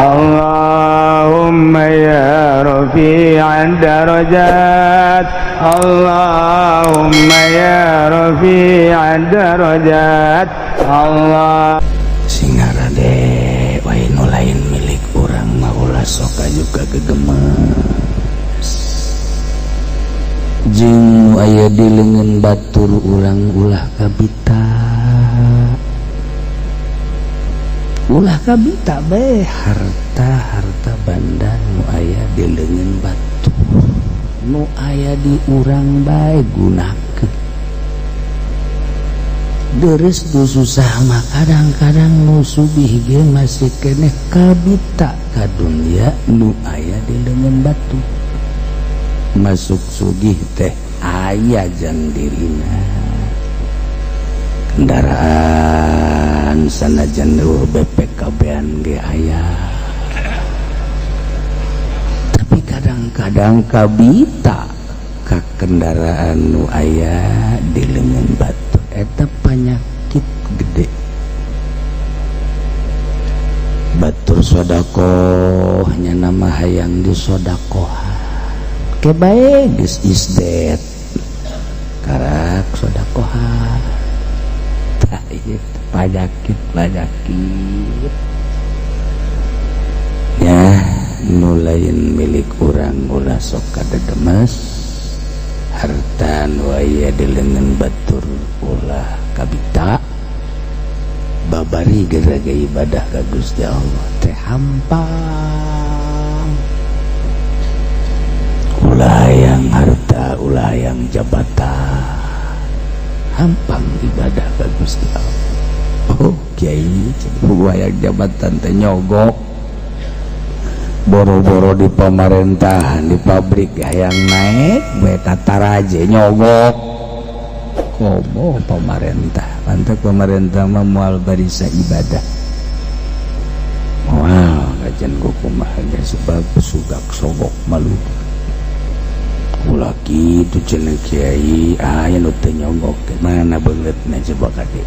Allahumma ya rafi'ad darajat Allahumma ya rafi'ad darajat Allah singarade wae nu lain milik urang mah ulah sok juga gegemes jeung nu aya di leungeun batur urang ulah kabita be harta banda nu aya di leungeun batur nu aya di urang bae gunakeun deres nu susah mah kadang-kadang nu subih ge masih keneh kabita ka dunya nu aya di leungeun batur masuk sugih teh aya jang dirina kendaraan sanajan BPKB-an ge aya tapi kadang-kadang kabita ka kendaraan nu aya di leungeun batur eta panyakit gede batur sodakoh nya nama hayang disodakohan kebae geus isdet karak sodakohan tah ieu panyakit ya nu lain milik urang ulah sok kadedemes harta nu aya di leungeun batur ulah kabita babari geraga ibadah ka Gusti Allah teh hampang ulah yang harta ulah yang jabatan hampang ibadah ka Gusti Allah. Oh kiai yang jabatan teh nyogok boro-boro di pemerintahan di pabrik hayang naik bae tataraje nyogok komo pemerintah pantek pemerintah mah moal barisa ibadah wow kajen kumaha ge sebab sugak sogok malu ulah kitu cenah kiai aya nu teu nyogok teh mana beungeutna coba kade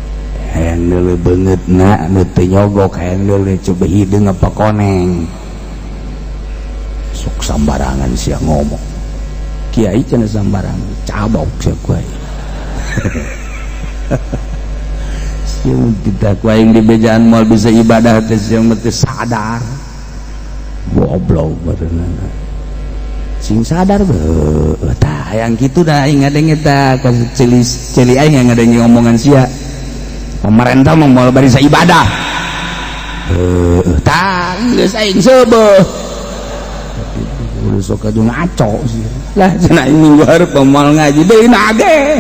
hayang deuleu beungeutna nu teu nyogok hayang deuleu coba hideung apa koneng sok sambarangan sia ngomong kiai cenah sambarangan cabok sia kiai siung kita kuaing di bejaan moal bisa ibadah teh siung teh sadar goblok berenana sing sadar tah yang kitu dah aing ngadenge tah ka celi aing ngadenge omongan sia pemerintah mah moal barisa ibadah tah geus aing seubeuh udah sok adu ngaco sih lah cenah minggu hareup moal ngaji deui nage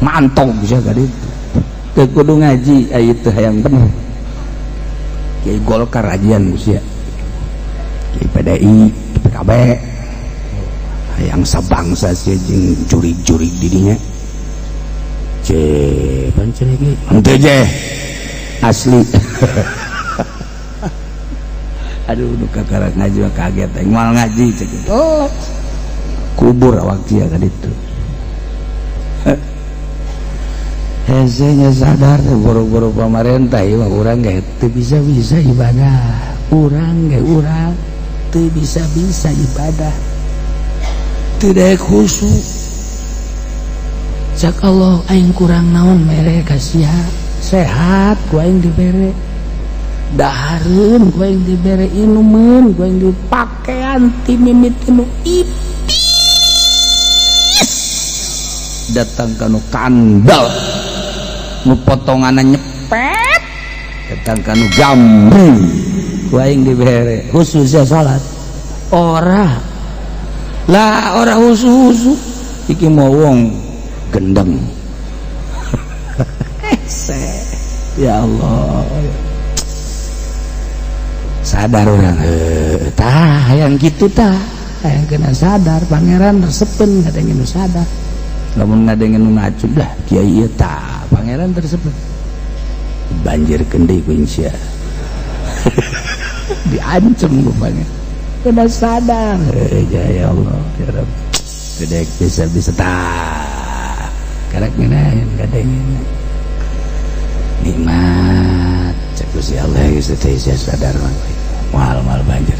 mantong bisa ka ditu teu kudu ngaji aya teh hayang bener kiai Golkar ajian sia kiai PDI PKB hayang sabangsa sia jeung juri-juri di dinya ce pancen iki henteu je asli aduh nu kakara ngaji kaget aing moal ngaji cek oh kubur awak sia ka ditu hesenya sadar boro-boro pemerintah ieu urang ge teu bisa-bisa ibadah urang teu bisa-bisa ibadah teu daek khusyuk cak Allah aing kurang naon mere ka sia sehat ku aing dibere dahareun ku aing dibere inumeun ku aing dipakean ti mimiti nu ipis datang kanu kandal nu potonganna nyepet datang kanu gambring ku aing dibere khususnya salat ora husu iki mau wong gendeng ya Allah sadar orang tah yang gitu tah yang kena sadar pangeran tersepen ngadenge nu sadar lamun ngadenge nu ngacud lah kiai ieu tah pangeran tersepen banjir deui ku insya diancem ku pangeran kena sadar ya Allah ya Rabb kedek bisa tah karak ngenaeun ngadenge nikmat cek Gusti Allah geus teh sadar mah mal banjir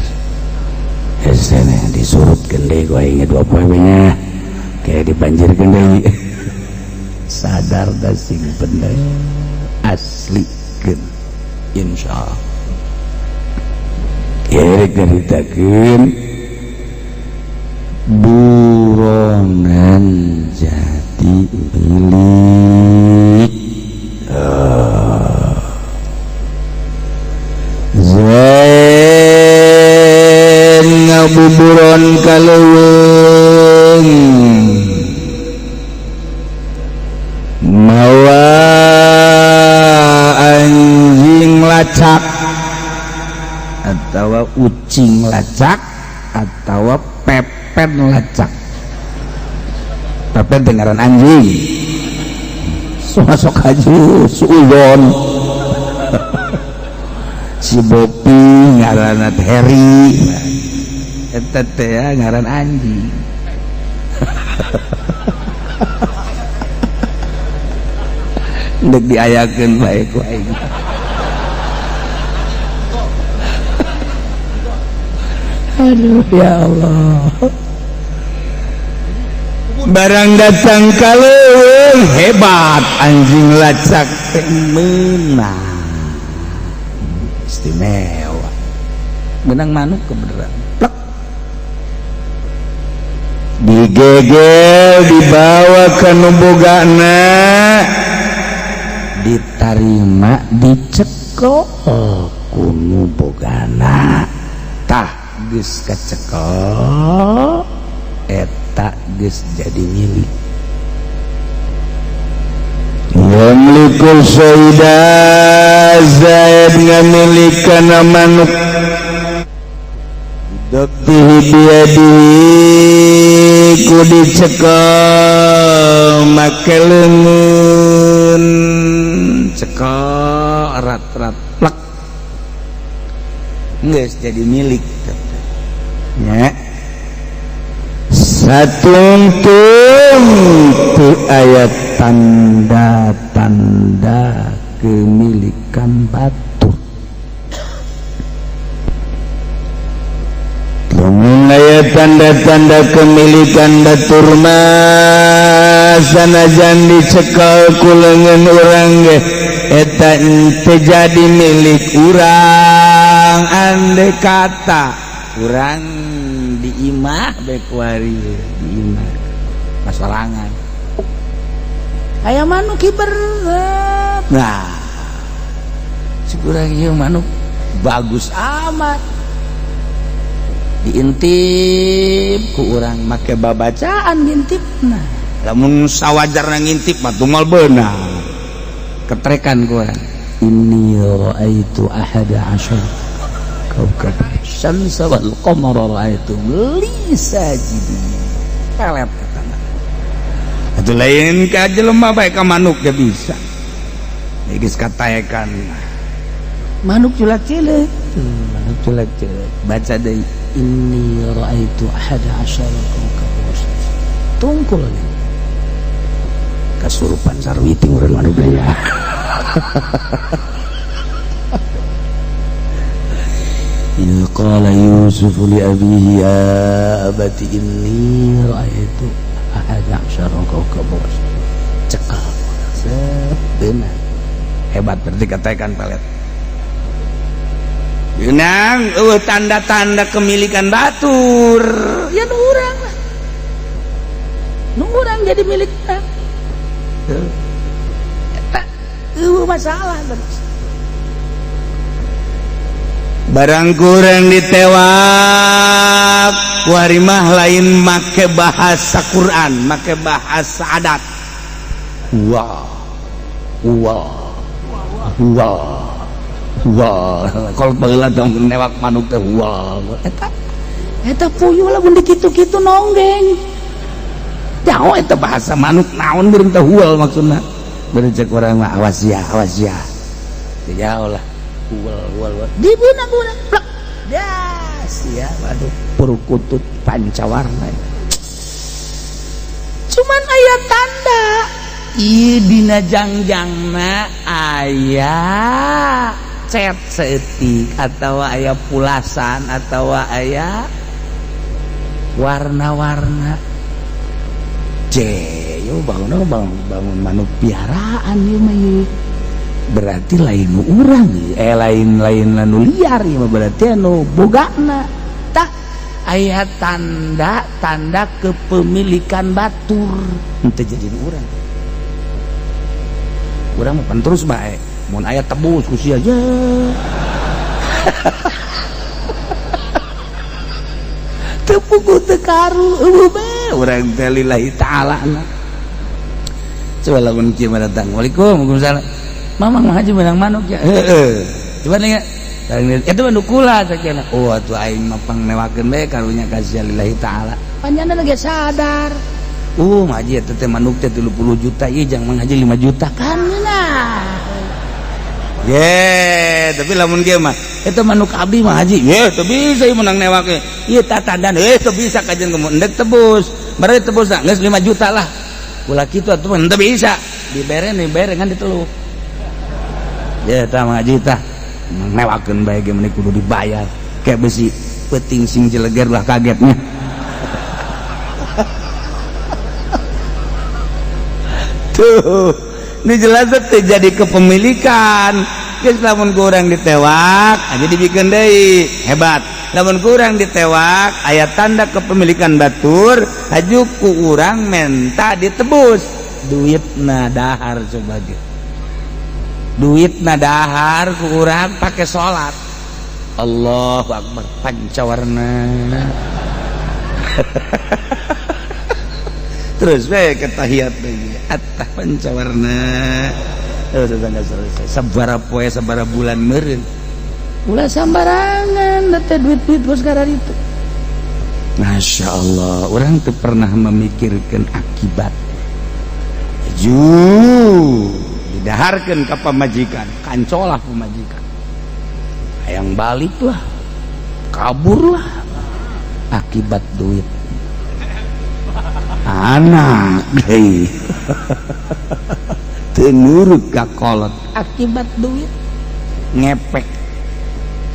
hesene disurutkeun deui ku aing 2 poe nya kayak dibanjirkeun deui sadar da sing bener aslikeun insyaallah kerek ceritakeun buronan jati milik Zain ngabuburon kaleuweung mawa anjing lacak atawa ucing lacak atawa pepet lacak pepet dengaran anjing masuk haju suudon si Bopi ngaran Heri eta teh ngaran anjing ndek diayakeun bae ku aing aduh ya Allah barang datang kaleuweung hebat anjing lacak teh meunang istimewa benang manuk kebenaran plek digegel dibawa ke nubogana diterima dicekel ku nubogana tah geus kacekel eta geus jadi milik yamlikul sayyidah Zaid ngamilikan manuk daktihi biadihi ku dicekel make leungeun cekel erat-erat plek geus jadi milik nya satungtung tu ayat tanda-tanda kemilikan batur lamun ayat tanda-tanda kemilikan batur mah sanajan dicekel ku leungeun urang ge eta teu jadi milik urang andai kata urang diimah bae kuari diimah pasarangan aya manuk hiberep nah kurang ieu manuk bagus amat diintip ku urang make babacaan ngintipna lamun sawajarna ngintip mah tunggal beunang ketrekan ku urang inni raaitu ahada asyara kaukab syamsa wal qamara raaitu li sajidin pelet katana atuh lain ka jelema bae ka manuk ge bisa geus kataekan manuk culak cileuk manuk culak cileuk baca deui inni raaitu ahada asyara kaukab tungkul kasurupan sarwiti urang manuk ya إذ قال يوسف لأبيه يا أبت إني رأيت 11 كوكبا cekal benar hebat berarti katakan pelet Yunang tanda-tanda kemilikan batur ya nu urang jadi milikna eta masalah terus barang kurang ditewak warimah lain make bahasa Quran make bahasa adat wah kalau baheula dong newak manuk teh wah eta puyuh lamun dikitu-kitu nonggeng jauh eta bahasa manuk naon beureum teh hual maksudna beureum cek urang mah awas ya jauh lah wal di buna plek das ya waduh perkutut pancawarna cuman aya tanda ieu dina jangjangna aya cet seetik atau aya pulasan atau aya warna-warna yo bangun manuk piaraan ieu mah ieu berarti lain nu urang lain anu liar ieu mah berarti anu bogana tah aya tanda kepemilikan batur henteu jadi nu urang mah pan terus bae mun aya tebus ku sia aja teu pugu teu karu eueuh bae urang teh lillahi taala na coba lamun kieu mah datang waalaikumsalam mamang mah haji menang manuk ya heeh coba nih eta mah nu kula sakeuna oh atuh aing mah pangnewakeun bae karunya ka lillahi taala panjana lagi sadar ngaji eta teh manuk teh 30 juta ieu jang mang haji 5 juta kan nah tapi lamun kieu mah eta manuk abdi mah haji teu bisa ieu menang newake ieu tatadan teu bisa kajen kemun endek tebus berarti tebus geus 5 juta lah ulah kitu atuh mah teu bisa dibere kan diteluk tah mah haji tah newakeun bae ge meni kudu dibayar kayak besi peuting sing jeleger lah kagetnya tuh ini jelas teh jadi kepemilikan geus lamun ku urang ditewak aja dibikeun deui hebat lamun ku urang ditewak aya tanda kepemilikan batur haju ku urang menta ditebus duitna dahar coba ge duitna dahar ku urang pake salat Allahu Akbar pancawarna terus bae ketahiyat lagi atah pancawarna selesai sabaraha poe sabaraha bulan meureun ulah sambarangan teh duit-duit bos karar itu Masya Allah orang tuh pernah memikirkan akibat didaharkan ke pemajikan kancolah pemajikan hayang balik lah kabur lah akibat duit anak deh tenurut kakolot akibat duit ngepek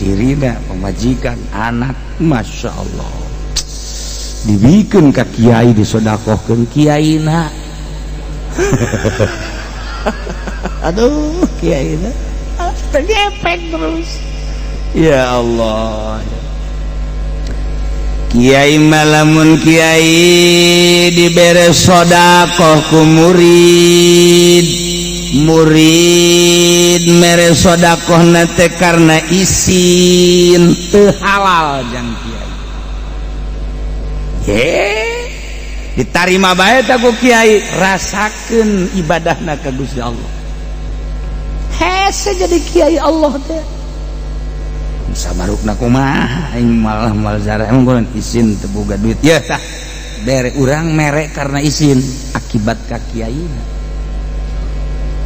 dirina pemajikan anak Masya Allah dibikin ke kiai disodakohkan kiaina aduh kiaina ngepek terus ya Allah kiai malamun kiai dibere sodakoh ku murid mere sodakoh nate karena isin teu halal jang kiai ditarima bae ta ku kiai rasakeun ibadahna ka Gusti Allah hese jadi kiai Allah teh sabarukna kumaha aing malah malzara emang kunaon isin teu boga duit ya tah bere urang mere karena isin akibat ka kiaina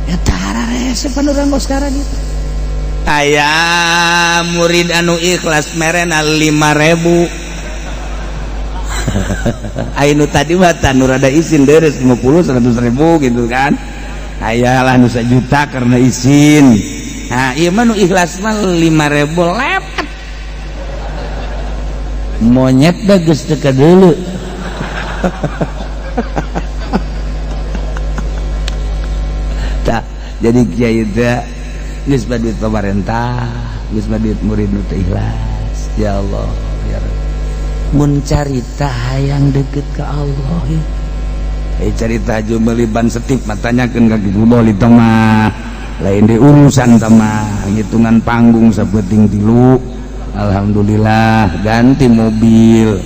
ya tah rese pan urang gos sekarang gitu aya murid anu ikhlas merena 5.000 ainu tadi mah nu rada isin deres 50-100 ribu gitu kan ayalah nu 1 juta karena isin nah iya mah nu ikhlas mah 5.000 lepet monyet dah geus teu kadeuleu tah jadi kiai teh geus baduit pemerintah geus baduit murid nu teu ikhlas ya Allah ya Rabbi mun carita hayang deukeut ka Allah ya carita haju meuli ban setip matanyakeun ka Kitu Boli teh mah lain di urusan sama hitungan panggung sapeting 3 alhamdulillah ganti mobil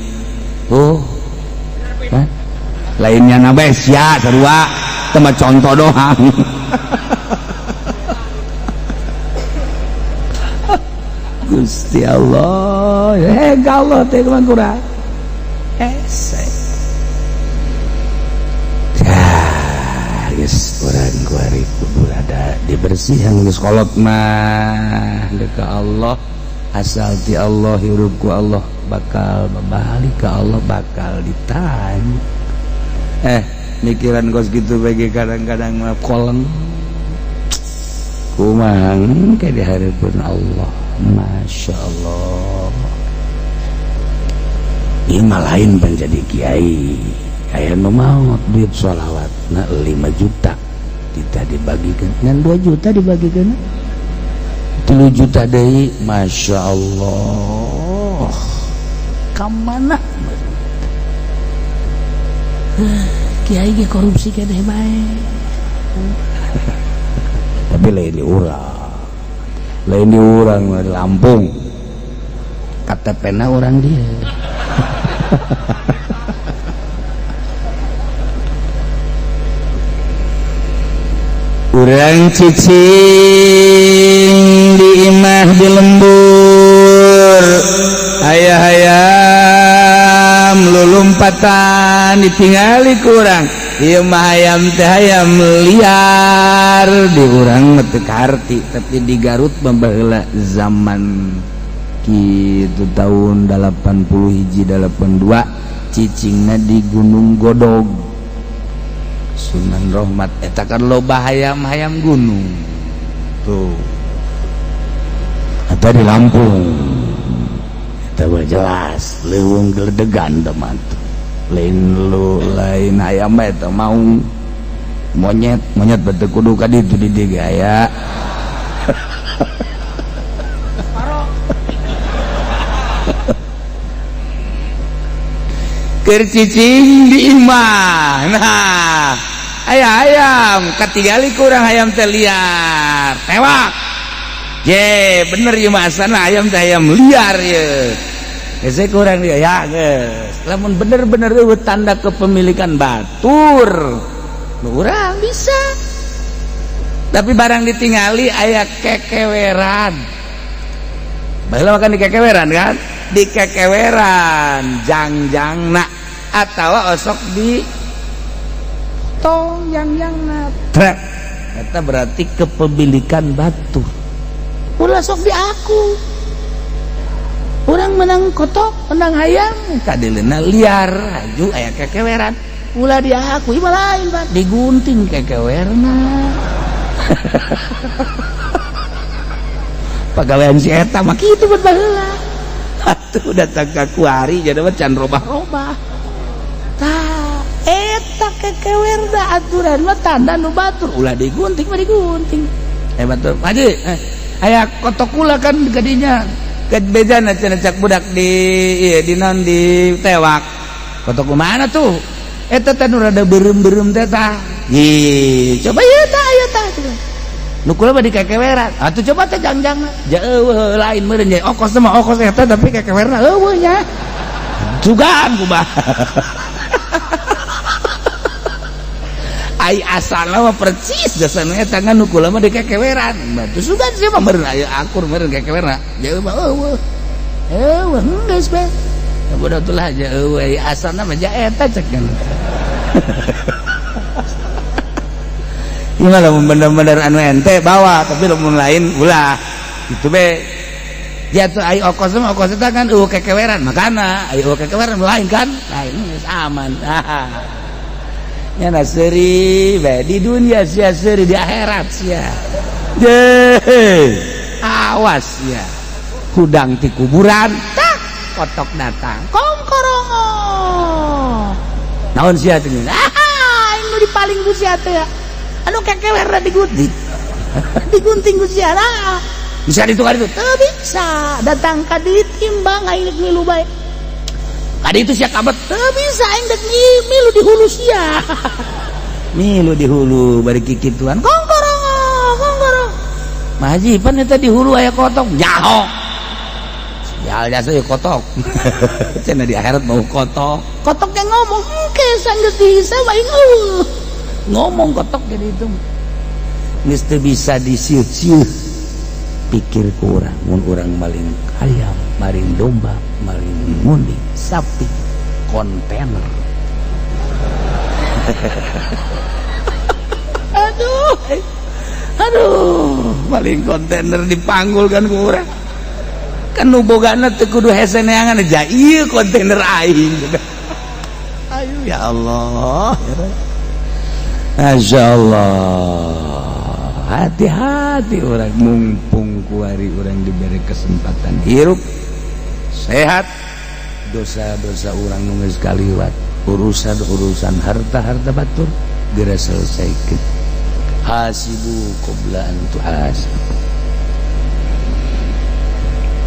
lainnya nabe sia sarua tema contoh doang Gusti Allah Allah teh kumaha kurang orang kuari kudu ada dibersihan geus kolot mah deka Allah asal ti Allah hirup ku Allah bakal balik ke Allah bakal ditanya mikiran kos gitu bagi kadang-kadang mah koleng kumang kayak di hadapan Allah. Masya Allah. Ini mah lain penjadi kiai. Aya nu maot duit sholawat na 5 juta kita dibagikan dengan 2 juta dibagikan 3 juta deui. Masya Allah. Kamana kiai ge korupsi keneh bae. Tapi lain di urang di Lampung KTP-na orang dia. Urang cicing di imah di lembur hayam lulumpatan ditinggali kurang ieu mah hayam teh hayam liar di urang teu karti. Tapi di Garut baheula zaman kitu tahun 81 82 cicingna di Gunung Godog Sunan Rohmat eta kan loba hayam-hayam gunung tuh. Eta di Lampung eta jelas leuweung geledegan teman lain hayam eta mau monyet batu kudu ka ditu di dieu aya keur cicing di imah. Nah aya hayam katinggali kurang hayam teh liar tewak ye bener ieu mah asana hayam teh hayam liar ye geus kurang dia ya geus lamun bener-bener eueuh tanda kepemilikan batur urang bisa. Tapi barang ditingali aya kekeweran baheula makan di kekeweran kan di kekeweran jangjangna atawa osok di tong jangjangna trek eta berarti kepemilikan batur. Ulah sok di aku urang menang kotok menang hayam kadelena liar haju aya kekeweran ulah di aku ieu lain Pak digunting kekewerna. Pagawean si eta mah kitu bet baheula atuh datang ka kuari jadi mah can robah-robah tah eta kekewerna aturan mah tanda nu batur ulah digunting mah digunting batur haji aya kotok kula kan gadinya bejana cenah cak budak di ieu di naon di tewak kotok mana tuh eta teh nu rada beureum-beureum teh tah coba ieu tah aya tah nu kula mah di kekeweran atuh coba teh jangjangna ja eueuh lain meureun nya okos mah okos eta tapi kekewerna eueuh nya jugaan kumaha ai asalna mah persis dasana eta nganu kula mah di kekeweran batu sugan sia mah meureun aya akur meureun kekewerna ja mah eueuh geus bae bodoh tulah ja eueuh ai asalna mah ja eta cek kan. Ini lamun bener-bener anu ente bawa tapi lamun lain ulah gitu be jatuh ai okos mah okos eta kan eueuh kekeweran makana ai eueuh kekeweran lain kan lain geus aman. Nyana seuri bae di dunia sia seuri di akhirat sia awas ya hudang ti kuburan tak kotok datang kongkorongo naon sia teh anu dipaling ku sia teh anu kekewerna digunting ku sia lah bisa ditukar itu teu bisa datang ka ditimbang aing milu bae kadi itu sia kabet teu bisa aing dek milu di hulu sia milu di hulu bari kikituan kongkorong mah haji pan eta di hulu aya kotok nyaho sial jasa ieu kotok cenah di akhirat mau kotok yang ngomong engke sanggeus dihisab aing ngomong kotok jadi itu geus teu bisa disieuh-sieuh pikir ku urang mun urang maling ayam maling domba maling ngundi sapi kontainer aduh maling kontainer dipanggul kan ku urang kan nu bogana teu kudu hese neangan aja ieu kontainer aing ayo ya Allah Masya Allah hati-hati orang mumpung kuari orang diberi kesempatan hirup sehat dosa-dosa orang nunggu sekaliwat urusan harta batur geura selesaikeun hasibu qabla an tuhasab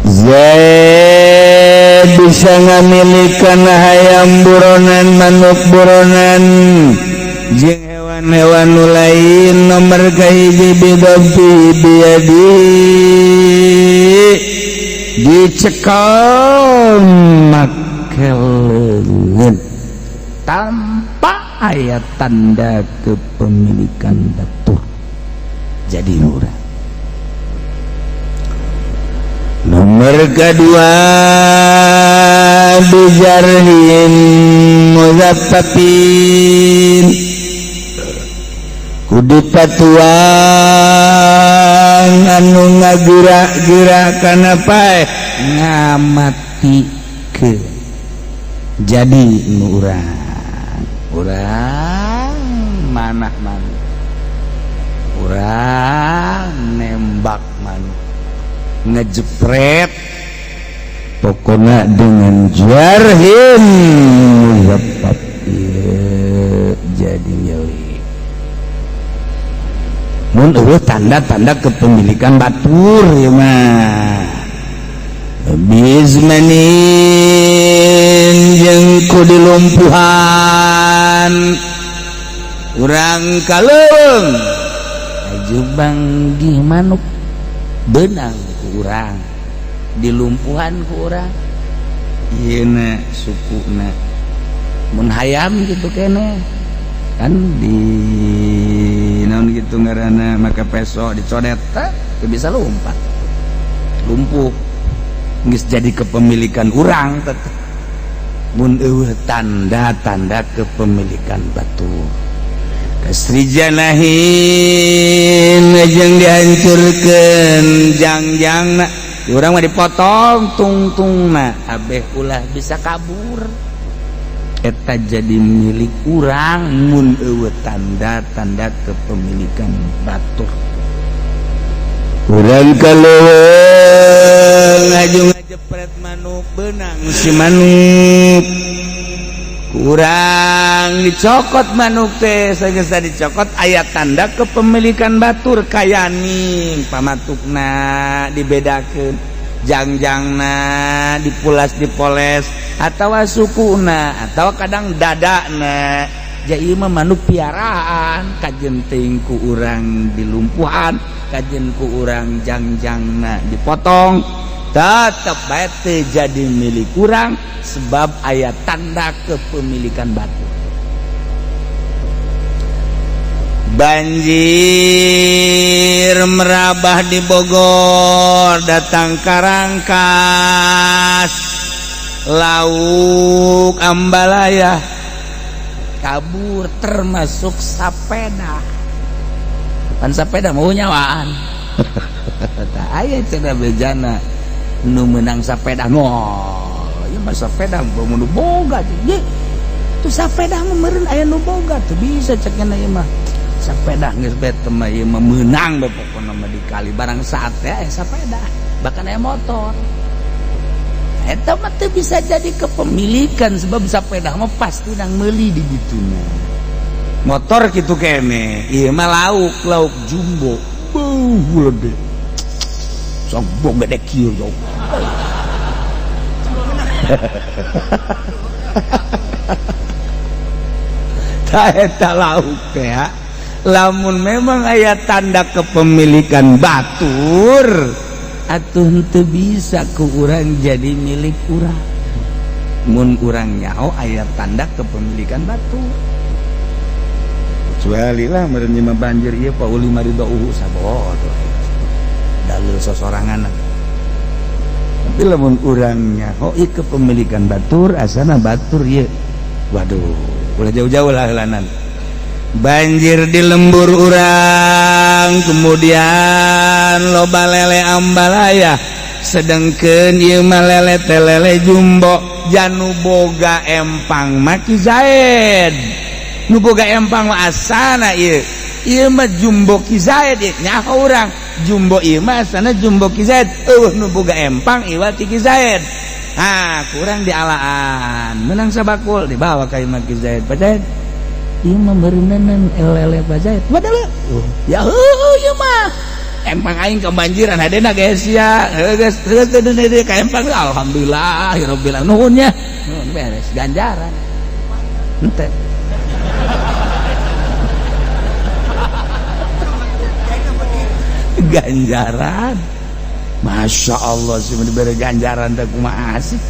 Zaid bisa ngamilikan hayam buronan manuk buronan jeung hewan-hewan nu lain nomor kahiji bidabti biadi dicekal makeleun tanpa aya tanda kepemilikan batur jadi urang. Nomor kedua bijarhin muzaffafin kudu tatuang anu ngagerak-gerakan apa ngamati ke jadi urang manah manuk urang nembak manuk ngejepret pokoknya dengan jarhin muzaffaf jadi milik mun tanda-tanda kepemilikan batur ya mah bizmanin jeung kudu lumpuhan urang kaleuweung ajubang di manuk benang ku urang dilumpuhan ku urang ieu na sukuna mun hayam gitu kene kan di naon gitu ngaranna maka peso dicodet teu bisa lumpat lumpuh geus jadi kepemilikan urang tetep mun eueuh tanda-tanda kepemilikan batur kasrijanahin jeung dihancurkeun jangjangna urang mah dipotong tungtungna abeh ulah bisa kabur eta jadi milik urang mun eueuh tanda-tanda kepemilikan batur urang kaleuweung aju ngajepret manuk benang si manuk kurang dicokot manuk teh sageus dicokot aya tanda kepemilikan batur kayaning pamatukna dibedakeun jangjangna dipoles atawa sukuna atawa kadang dadana jadi mah manuk piaraan kajenting ku urang dilumpuhan kajen ku urang jangjangna dipotong tetap bae teu jadi milik urang sebab aya tanda kepemilikan batur. Banjir merabah di Bogor datang Karangkas lauk Ambalaya kabur termasuk sapeda pan sapeda mau nyawaan tak aya cenah bejana nu menang sapeda ngol ieu mah sapeda mun boga ye tu sapeda mah meureun aya nu boga teu bisa cek cenah ieu mah sapeda geus bete mah ieu mah meunang bae pokona mah dikali barang saat teh aya sapeda bahkan aya motor eta mah teu bisa jadi kepemilikan sebab sapeda mah pasti nang meuli di dituna motor kitu kene ieu mah lauk jumbo beuh lede sombong gede kieu jauh ta eta lauk teh lamun memang aya tanda kepemilikan batur atuh teu bisa ku urang jadi milik urang mun urang nyaho aya tanda kepemilikan batur kecuali lah meureun mah banjir ieu pauli marido sabodo dalil sosorangan tapi lamun urang nyaho ieu kepemilikan batur asana batur ieu waduh ulah jauh-jauh lah helanan banjir di lembur urang kemudian loba lele Ambalaya sedengkeun ieu mah lele teh lele jumbo janu boga empang maki Zaid nu boga empang mah asana ieu ieu mah jumbo Ki Zaid nyaho urang jumbo ieu mah sana jumbo Ki Zaid nu boga empang ieu ti Ki Zaid kurang dialaan menang sabakul dibawa ka Imam Ki Zaid Pak Zaid ieu mah beureunan elele Pak Zaid padahal ya ieu mah empang aing kebanjiran hadena guys ya geus teu ka empang alhamdulillah rabbil alamin nuhun nya beres ganjaran henteu ganjaran Masya Allah sih diberi ganjaran tak kumaha sih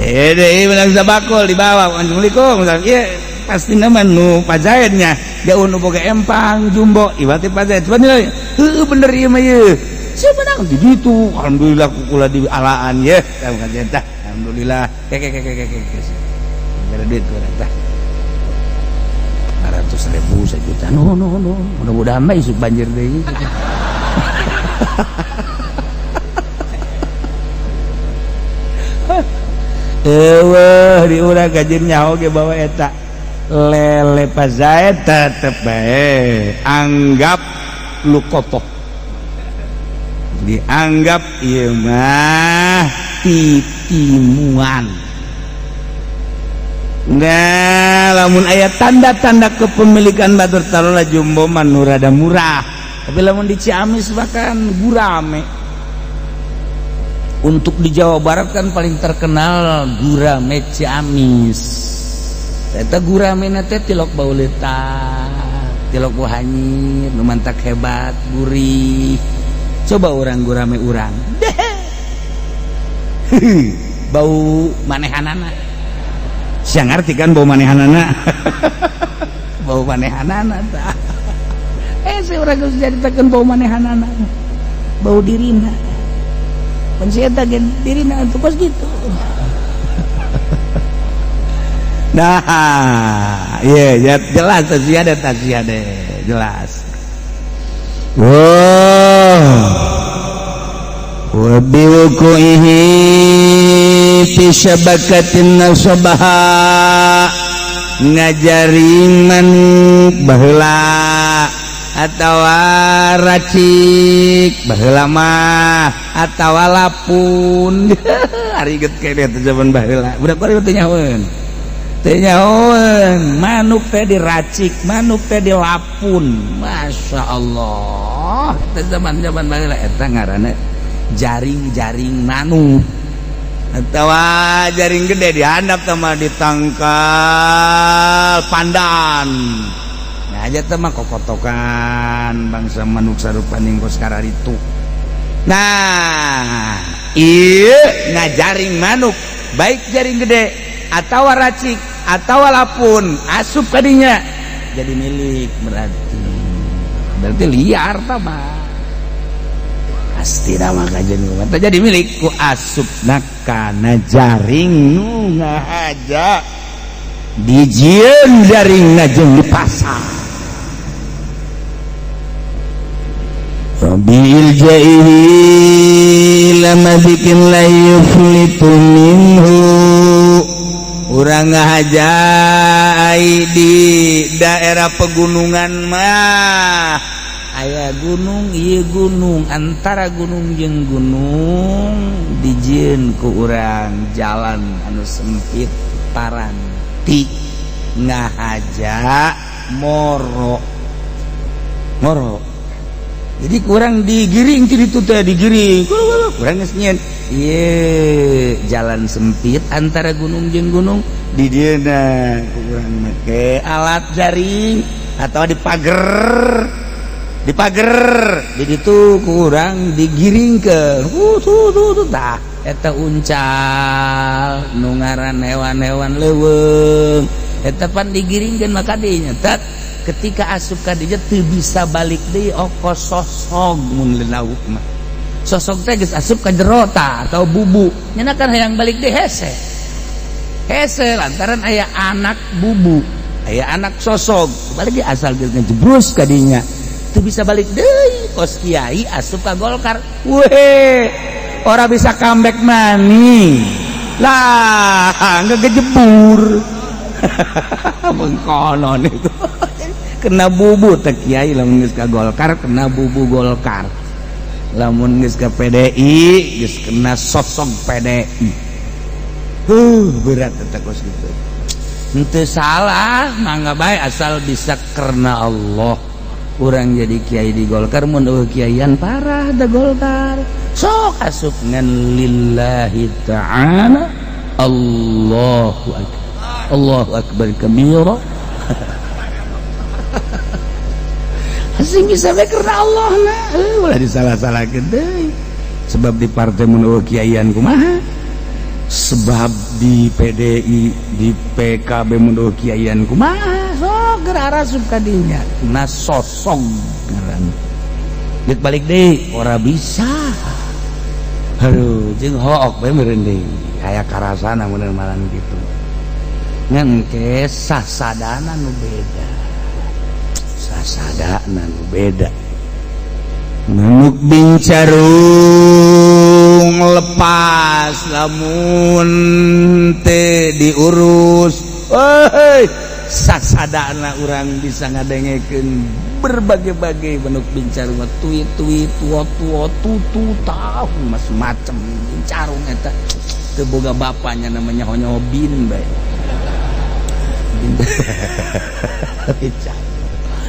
deh menang sabakul dibawa assalamualaikum iya pasti nama nu Pak Zaidnya jauh nu boga empang jumbo iwati Pak Zaid bener bener iya mah iya saya menang di situ alhamdulillah kukula di alaan ya kamu kan cinta alhamdulillah kek gara duit kurang tah 500.000 1 juta no mudah-mudahan mah isuk banjir deh di urang gajir nyaho ge bawa eta lele Pak Zaid tetep bae anggap lu kotoh dianggap ieu mah titimuan. Nah, lamun aya tanda-tanda kepemilikan batur taruhlah jumbo mah nu rada murah. Tapi lamun di Ciamis bahkan gurame. Untuk di Jawa Barat kan paling terkenal gurame Ciamis. Eta gurame na teh tilok bau letak, tilok bau hanyir, nu mantak hebat, gurih. Coba orang gurame urang. Bau manehanana. Siang ngerti kan bau manehanana bau manehanana saya orang harus ceritakan bau manehanana bau dirina pensieta gen dirina itu pas gitu nah iya jelas tasya jelas wa biwuku'ihi fi syabakatin nasabaha ngajaringan baheula atawa racik baheula mah atawa lapun ariget kene teh zaman baheula budak bari teh nyahoeun manuk teh diracik manuk teh dilapun Masya Allah teh zaman-zaman baheula eta ngaranna jaring-jaring manuk atau jaring gede dihandap sama ditangkal pandan nah aja teman kokotokan bangsa manuk sarupaning kos kararitu nah iya ngajaring manuk baik jaring gede atau racik atau lapun asup kadinya jadi milik berarti liar mah pasti nama kajian mata jadi milikku asup nakana jaring nu ngahaja dijieun jaring jeung di pasar bil jaihi lama bikin la yuflitu minhu urang ngahaja di daerah pegunungan mah aya gunung ieu gunung antara gunung jeung gunung dijieun ku urang jalan anu sempit paranti ngahaja moro jadi kurang digiring ti ditu teh digiring kurang geus nyieun ieu jalan sempit antara gunung jeung gunung di dieuna ku urang make alat jaring atau di pager di ditu kurang digiringkeun tah eta uncal nu ngaran hewan-hewan leuweung eta pan digiringkeun maka dinya tat ketika asup ka dinya teu bisa balik deui ongkos sosog mun leunawuk mah sosog teh geus asup ka jero tah atau bubu nya kan hayang balik deui hese lantaran aya anak bubu aya anak sosog balik asal geus ngejebrus ka dinya bisa balik deui kos kiai asup ka Golkar weh ora bisa comeback mani lah enggak kejebur mengkonon itu kena bubu teh kiai lamun geus ka Golkar kena bubu Golkar, lamun geus ka PDI geus kena sosok PDI. Berat eta kos kitu. Henteu salah mangga bae asal bisa karena Allah. Urang jadi kiai di Golkar mun eueuh kiaian parah da Golkar. Sok asup ngan lillahi ta'ala. Allahu akbar. Allahu akbar kabira. Asing bisa bae karena Allah na. Ulah disalah-salahkeun deui. Sebab di partai mun eueuh kiaian kumaha? Sebab di PDI di PKB mun kiaian kumaha sok gerara asup ka dinya na sosong ngaran dit balik deui ora bisa. Aduh jeung hook bae meureun deui aya karasana mun malan kitu ngan ke sasadana nu beda, sasadana nu beda. Manuk bincarung lepas lamun teu diurus, sasadana urang bisa ngadengekeun berbagai-bagai manuk bincarung tuit-tuit tua-tua tutu tahun macam bincarung eta teu boga bapanya namanya honyo bin bae.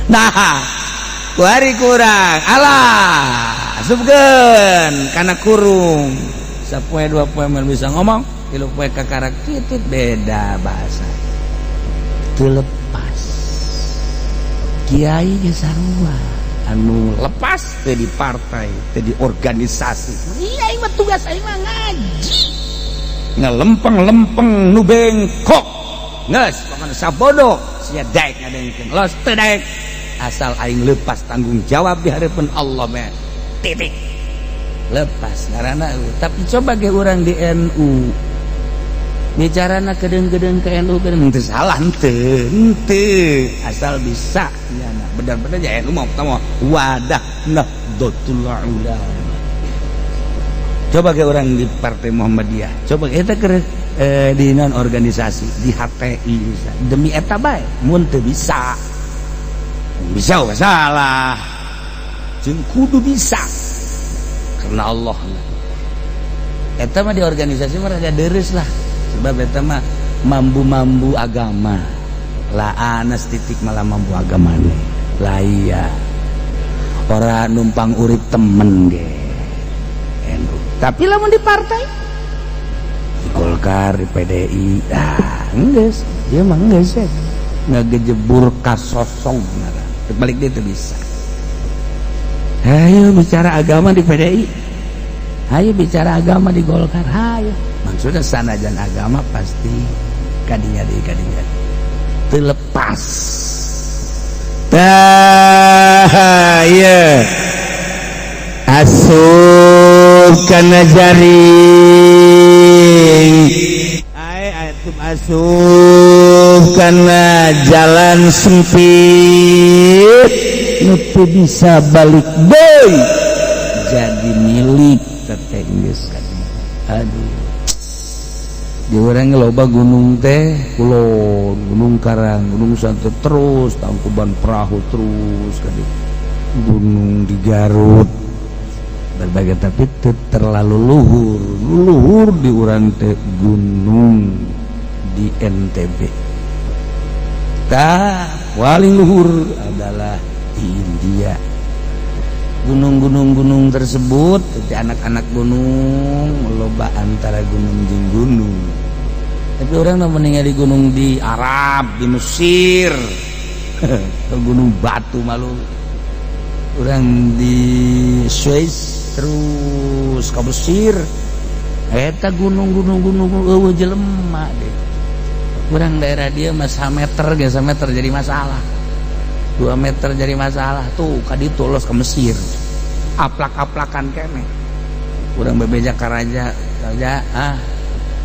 Nah kuari kurang alah asupkeun kana kurung sapoe dua poe mah bisa ngomong tilu poe kakarak titit beda bahasa teu lepas kiai ge sarua anu lepas teu di partai teu di organisasi iya mah tugas aing mah ngaji ngalempeng-lempeng nu bengkok geus pokona sabodo sia daek ngadengekeun los teu daek asal aing lepas tanggung jawab di hadapan Allah mah titik lepas karena tapi coba ge urang di NU bicarana kedeung-kedeung ke NU kedeung teu salah henteu asal bisa nya bener-bener ya NU mah utama wadah Nahdlatul Ulama. Coba ge urang di Partai Muhammadiyah coba eta keur di non organisasi di HTI bisa demi eta bae mun teu bisa bisa gak salah jeung kudu bisa karena Allah eta mah di organisasi mah rada deres lah sebab eta mah mambu-mambu agama lah anas titik malah mambu agama nih lah iya ora numpang urip temen ge NU tapi lamun di partai di Golkar di PDI enggeus dia mah enggeus ya ngagejebur kasosong balik dia itu bisa. Ayo bicara agama di PDI, ayo bicara agama di Golkar, ayo. Maksudnya sanajan agama pasti kadinya terlepas. Iya. Asup kana jaring. Asup karena jalan sempit nutu bisa balik deui jadi milik teh geus kan. Aduh di urang loba gunung teh kulon gunung karang gunung santet terus tangkuban perahu terus kan gunung di Garut berbagai tapi terlalu luhur di urang teh gunung di NTB. Paling luhur adalah di India. Gunung-gunung tersebut, anak-anak gunung loba antara gunung jeung gunung. Tapi orang mah ningali gunung di Arab, di Mesir, gunung batu malu. Orang di Swiss terus ke Mesir. Eta gunung eueuh jelema deh. Kurang daerah dia mas 1 meter jadi masalah 2 meter jadi masalah tuh kaditu los ke Mesir aplak-aplakan kene kurang bebeja karaja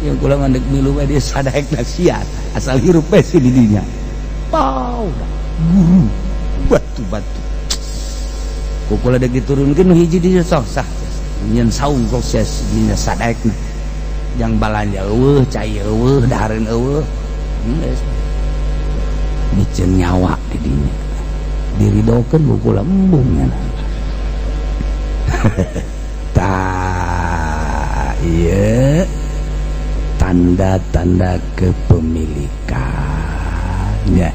yang kula ngandek milu dia sadaek nasihat asal hirup we di dinya pau guru batu-batu kukula dek diturunkeun nu hiji dia sok sah nyen saung proses dinya sadaekna jang balanja eueuh cai eueuh dahareun eueuh micen nyawa di dinya diridokeun buku lembung tah ieu tanda-tanda kepemilikannya.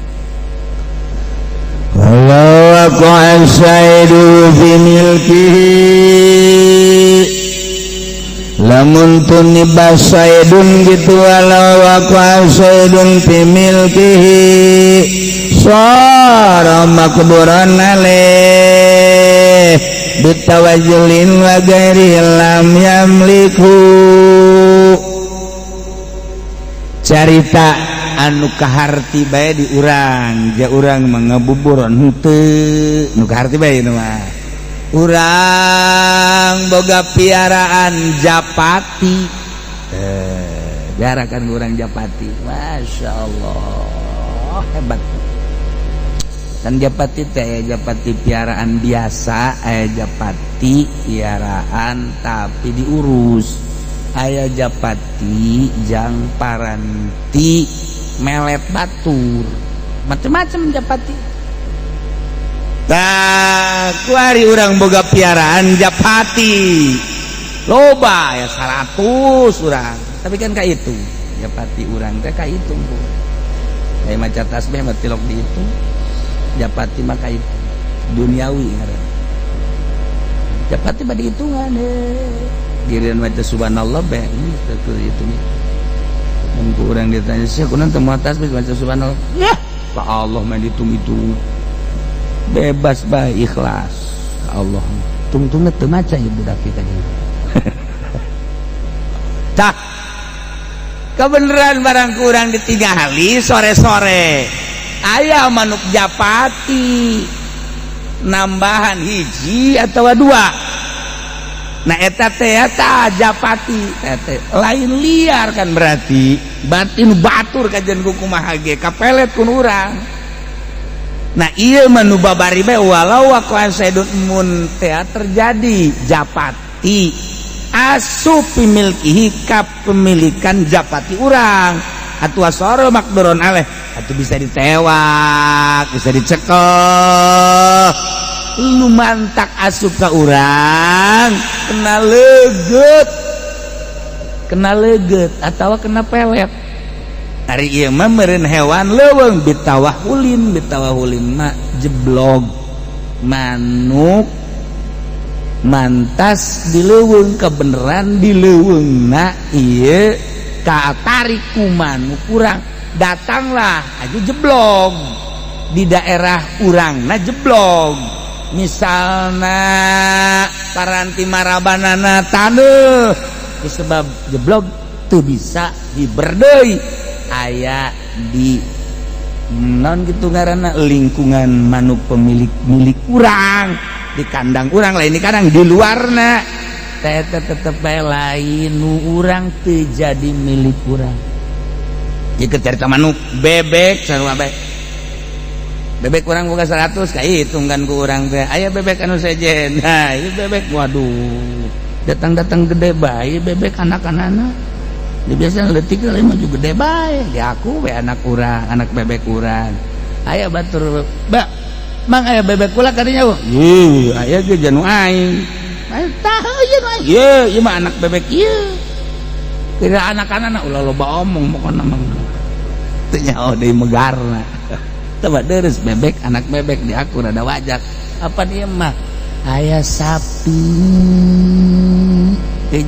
Walau aku asaidu fi milkihi lamun tuni basaidun gitu walau aku asaidun fi milkihi sara makburan alaih bitawajulin wa ghairi lam yamliku. Carita anu kaharti bae di urang, ja urang mengabuburon henteu nu kaharti bae nu mah. Urang boga piaraan japati. Biarakan urang japati. Masya Allah, hebat. Kan japati teh japati piaraan biasa, japati piaraan tapi diurus. Aya japati jang paranti melet batur macem-macem japati. Nah kuari urang boga piaraan japati loba ya 100 urang tapi kan ka itu japati urang teh ka itu kayak maca tasbih mah tilok di itu japati mah ka itu duniawi ngaran japati mah dihitungan giliran maca subhanallah bae itu nih. Mun urang ditanya sih kunaon teu moal tasbih maca subhanallah. Ya, ka Allah mah dihitung-hitung. Bebas bae ikhlas ka Allah. Tungtungna teu maca ieu budak kita ge. Tah. Kebeneran barang kurang ditingali sore-sore. Aya manuk japati nambahan hiji atawa dua. Nah eta teh japati lain liar kan berarti batin batur kajian kumaha ge kapelet kun urang. Nah ieu mah nu babari bae walau wa qasaidun mun teh terjadi japati asup pimilkihi kapemilikan japati urang atuh asara makduron aleh atuh bisa ditewak bisa dicekel lu mantak asup ka urang kena leget atawa kena pelet. Ari ieu mah meureun hewan leuweung bitawahulin mah jeblog manuk mantas dileuweung kebeneran dileuweungna ieu katarik ku manuk urang datanglah aja jeblog di daerah urangna jeblog misalna paranti marabanana taneuh disebab jeblog teu bisa hiberdeui aya di non gitu ngaranna lingkungan manuk pemilik milik urang di kandang urang lain di kandang di luarna teh tetep bae lain nu urang teu jadi milik urang. Ieu cerita manuk bebek sarua bae bebek kurang boga 100 ka hitungan ku urang teh aya bebek anu sejen. Nah ieu bebek waduh datang-datang gede bae bebek anak-anakna di biasanya leutik lain mah juga gede bae di aku we anak urang anak bebek urang aya batur ba mang aya bebek kula kadinya ieu aya ge janu aing tah ieu mah anak bebek ieu kira anak-anakna ulah loba omong pokona mah teu nyaho deui megarna. Coba deres bebek anak bebek di aku rada wajak apa dia mah aya sapi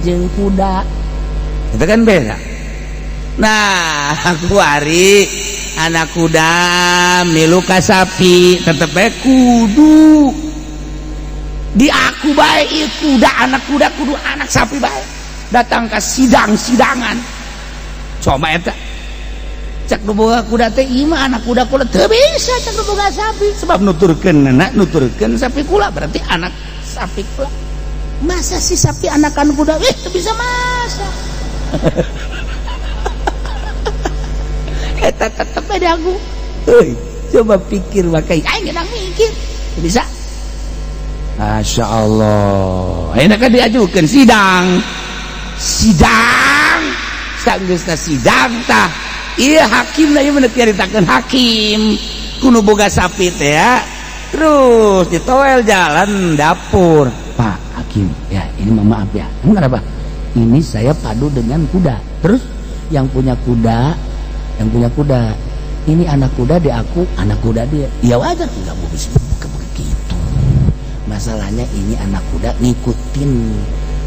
jeung kuda itu kan beda. Nah aku hari anak kuda milu ka sapi tetep bae kudu di aku bae itu kuda anak kudu anak sapi bae datang ke sidangan coba eta cak nu boga kuda teh ieu mah anak kuda kula teu bisa cak nu boga sapi sebab nuturkeun sapi kula berarti anak sapi kula. Masa si sapi anakan kuda teu bisa masa. Eta tetep ade aku. Euy, coba pikir wakai aing geus mikir. Teu bisa. Masya Allah. Ayeuna kan diajukeun sidang. Sageusna sidang tah iya hakim lah yang menetiaritakan hakim kuno boga sapi teh ya Terus ditoel jalan dapur. Pak Hakim, ya ini maaf ya. Kenapa? Ini saya padu dengan kuda. Terus yang punya kuda, ini anak kuda di aku, anak kuda dia. Ya wajar, nggak bisa begitu. Masalahnya ini anak kuda ngikutin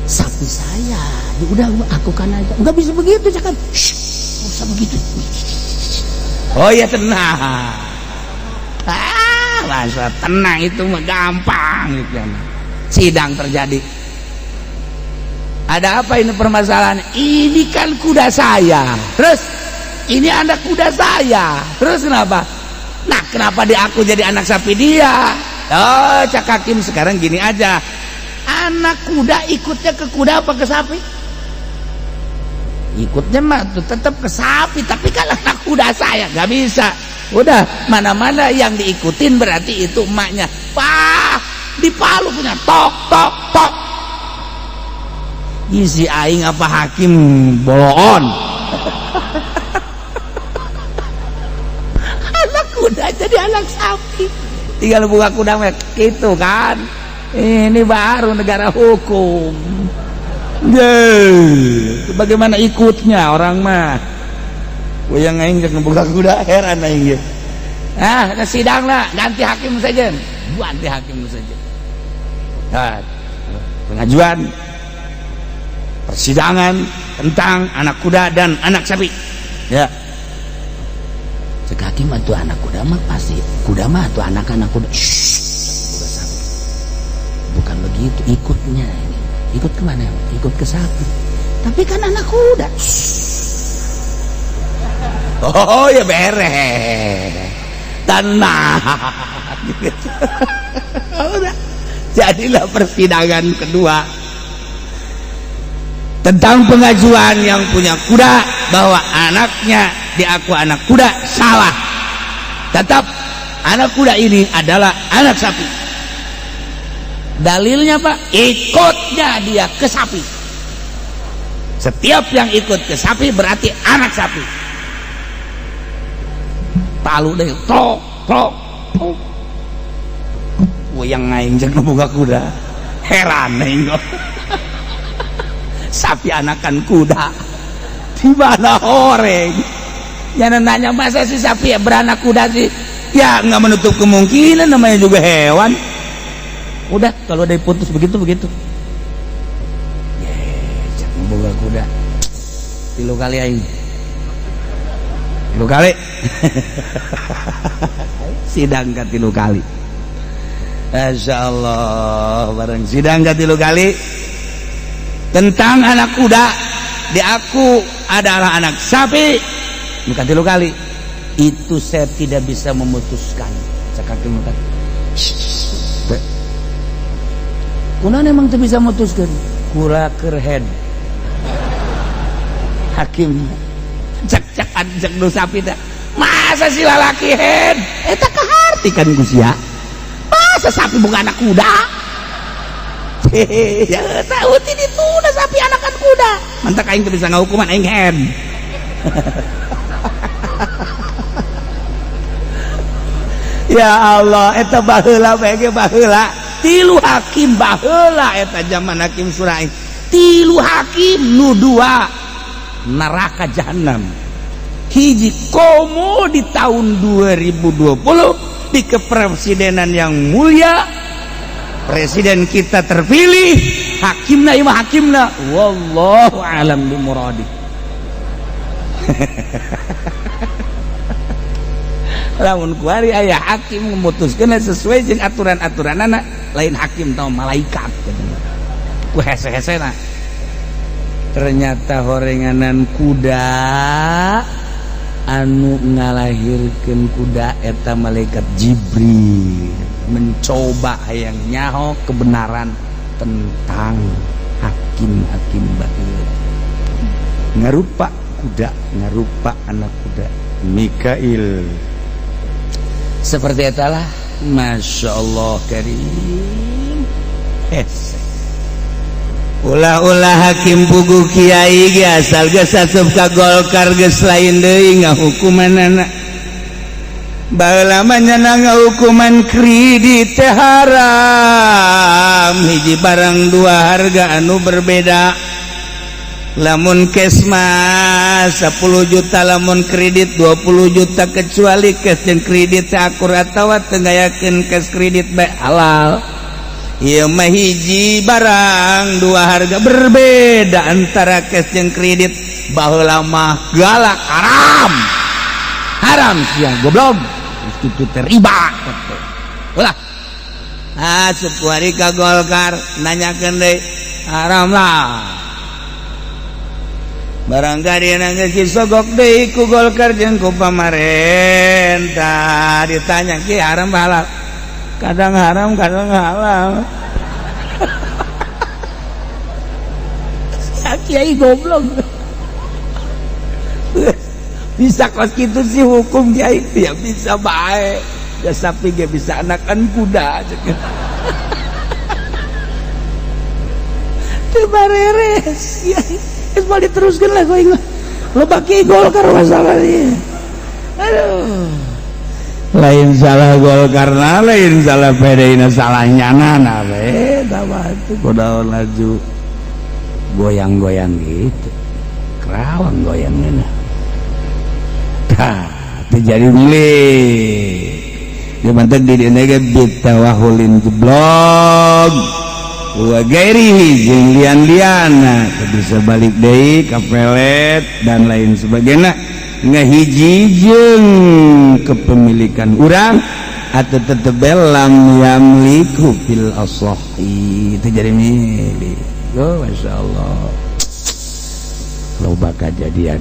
sapi saya. Ya udah aku kan aja. Nggak bisa begitu, cakap. Nggak usah begitu. Oh ya tenang. Masa tenang itu mah gampang gitu ya. Sidang terjadi. Ada apa ini permasalahan? Ini kan kuda saya. Terus ini anak kuda saya. Terus kenapa? Nah, kenapa dia aku jadi anak sapi dia? Oh, Cak Hakim sekarang gini aja. Anak kuda ikutnya ke kuda apa ke sapi? Ikutnya mah tuh tetap ke sapi, tapi kalau anak kuda saya nggak bisa. Udah, mana-mana yang diikutin berarti itu emaknya. Wah, di Palu punya tok tok tok. Isi aing apa Hakim boloon. Anak kuda jadi anak sapi. Tinggal buka kuda mek gitu kan. Ini baru negara hukum. Bagaimana ikutnya orang mah? Yang aing jangan buka kuda heran aing. Nah, sidang lah, ganti hakim saja. Ganti hakim saja. Nah, pengajuan persidangan tentang anak kuda dan anak sapi. Ya. Cek hakim atau anak kuda mah pasti kuda mah atau anak-anak kuda. Kuda sapi. Bukan begitu ikutnya ini. Ikut kemana? Ikut ke sapi. Tapi kan anak kuda. Oh ya beres. Tenang. Udah. Jadilah persidangan kedua tentang pengajuan yang punya kuda bahwa anaknya diaku anak kuda salah. Tetap anak kuda ini adalah anak sapi. Dalilnya Pak, ikutnya dia ke sapi. Setiap yang ikut ke sapi berarti anak sapi. Palu deh, tok tok tok. Yang ngaing jangan buka kuda. Heran nengok. Sapi anakan kuda. Di mana orang? Jangan nanya masa si sapi ya beranak kuda sih. Ya nggak menutup kemungkinan, namanya juga hewan. Udah kalau udah putus begitu. Jangan buka kuda. 3 kali aing. 3 kali. Sidang ke 3 kali. Masya Allah, bareng sidang ke 3 kali tentang anak kuda diaku adalah anak sapi. Bukan 3 kali. Itu saya tidak bisa memutuskan. Cakap mukat. Kunaon emang tuh bisa memutuskan? Kura kerhead. Hakim cek anjek nu sapi teh. Masa si lalaki head? Eta kahartikeun Gusti ya. Masa sapi bukan anak kuda? Ya tahu ti ditu sapi anakan kuda. Mantak aing teu bisa ngahukuman aing head. Ya Allah, eta baheula bege baheula. 3 hakim baheula eta zaman hakim Suraing. 3 hakim nu 2 neraka jahanam. Hiji komo di tahun 2020 di kepresidenan yang mulia. Presiden kita terpilih, hakimna imah hakimna wallahu alam bimuradi. Lamun kuari aya hakim memutuskeun sesuai jeung aturan-aturanana, lain hakim tau malaikat ku hese-hesena. Ternyata horenganan kuda anu ngalahirkeun kuda eta malaikat Jibril mencoba hayang nyaho kebenaran tentang hakim-hakim baheula. Ngarupa kuda, ngarupa anak kuda Mikail. Seperti itulah, Masya Allah karim. Ulah-ulah hakim pugu kiai ge asal geus asup ka Golkar geus lain deui ngahukumanana. balamanya nangga hukuman kredit teh haram hiji barang dua harga anu berbeda lamun kesma 10 juta lamun kredit 20 juta kecuali kes jeung kredit akurat atawa teu ngayakeun kes kredit bae halal ieu mah hiji barang dua harga berbeda antara kes jeung kredit baheula mah galak haram sia goblok itu teh riba ulah sukuari ka Golkar nanyakeun deui haram lah barangkali geus disogok deui ku Golkar jeung ku pamarentah ditanya ki haram halal kadang haram kadang halal ya kiai goblok bisa kos kitu sih hukum kiai ya bisa bae ya sapi ge bisa anakan kuda aja teu bareres kiai es mau diteruskan lah kau ingat lo pakai Golkar masalah ini aduh lain salah Golkar lain salah PDI salahnya nana apa itu kudaon laju goyang-goyang gitu kerawang goyangnya terjadi milik dia mantan di negara bitawahulin jeblog wa gairihi jeung lian-liana bisa balik deui ka pelet dan lain sebagainya ngahiji jeung kepemilikan urang atau tetep lam yamliku fil asahi itu jadi milik masyaallah loba kejadian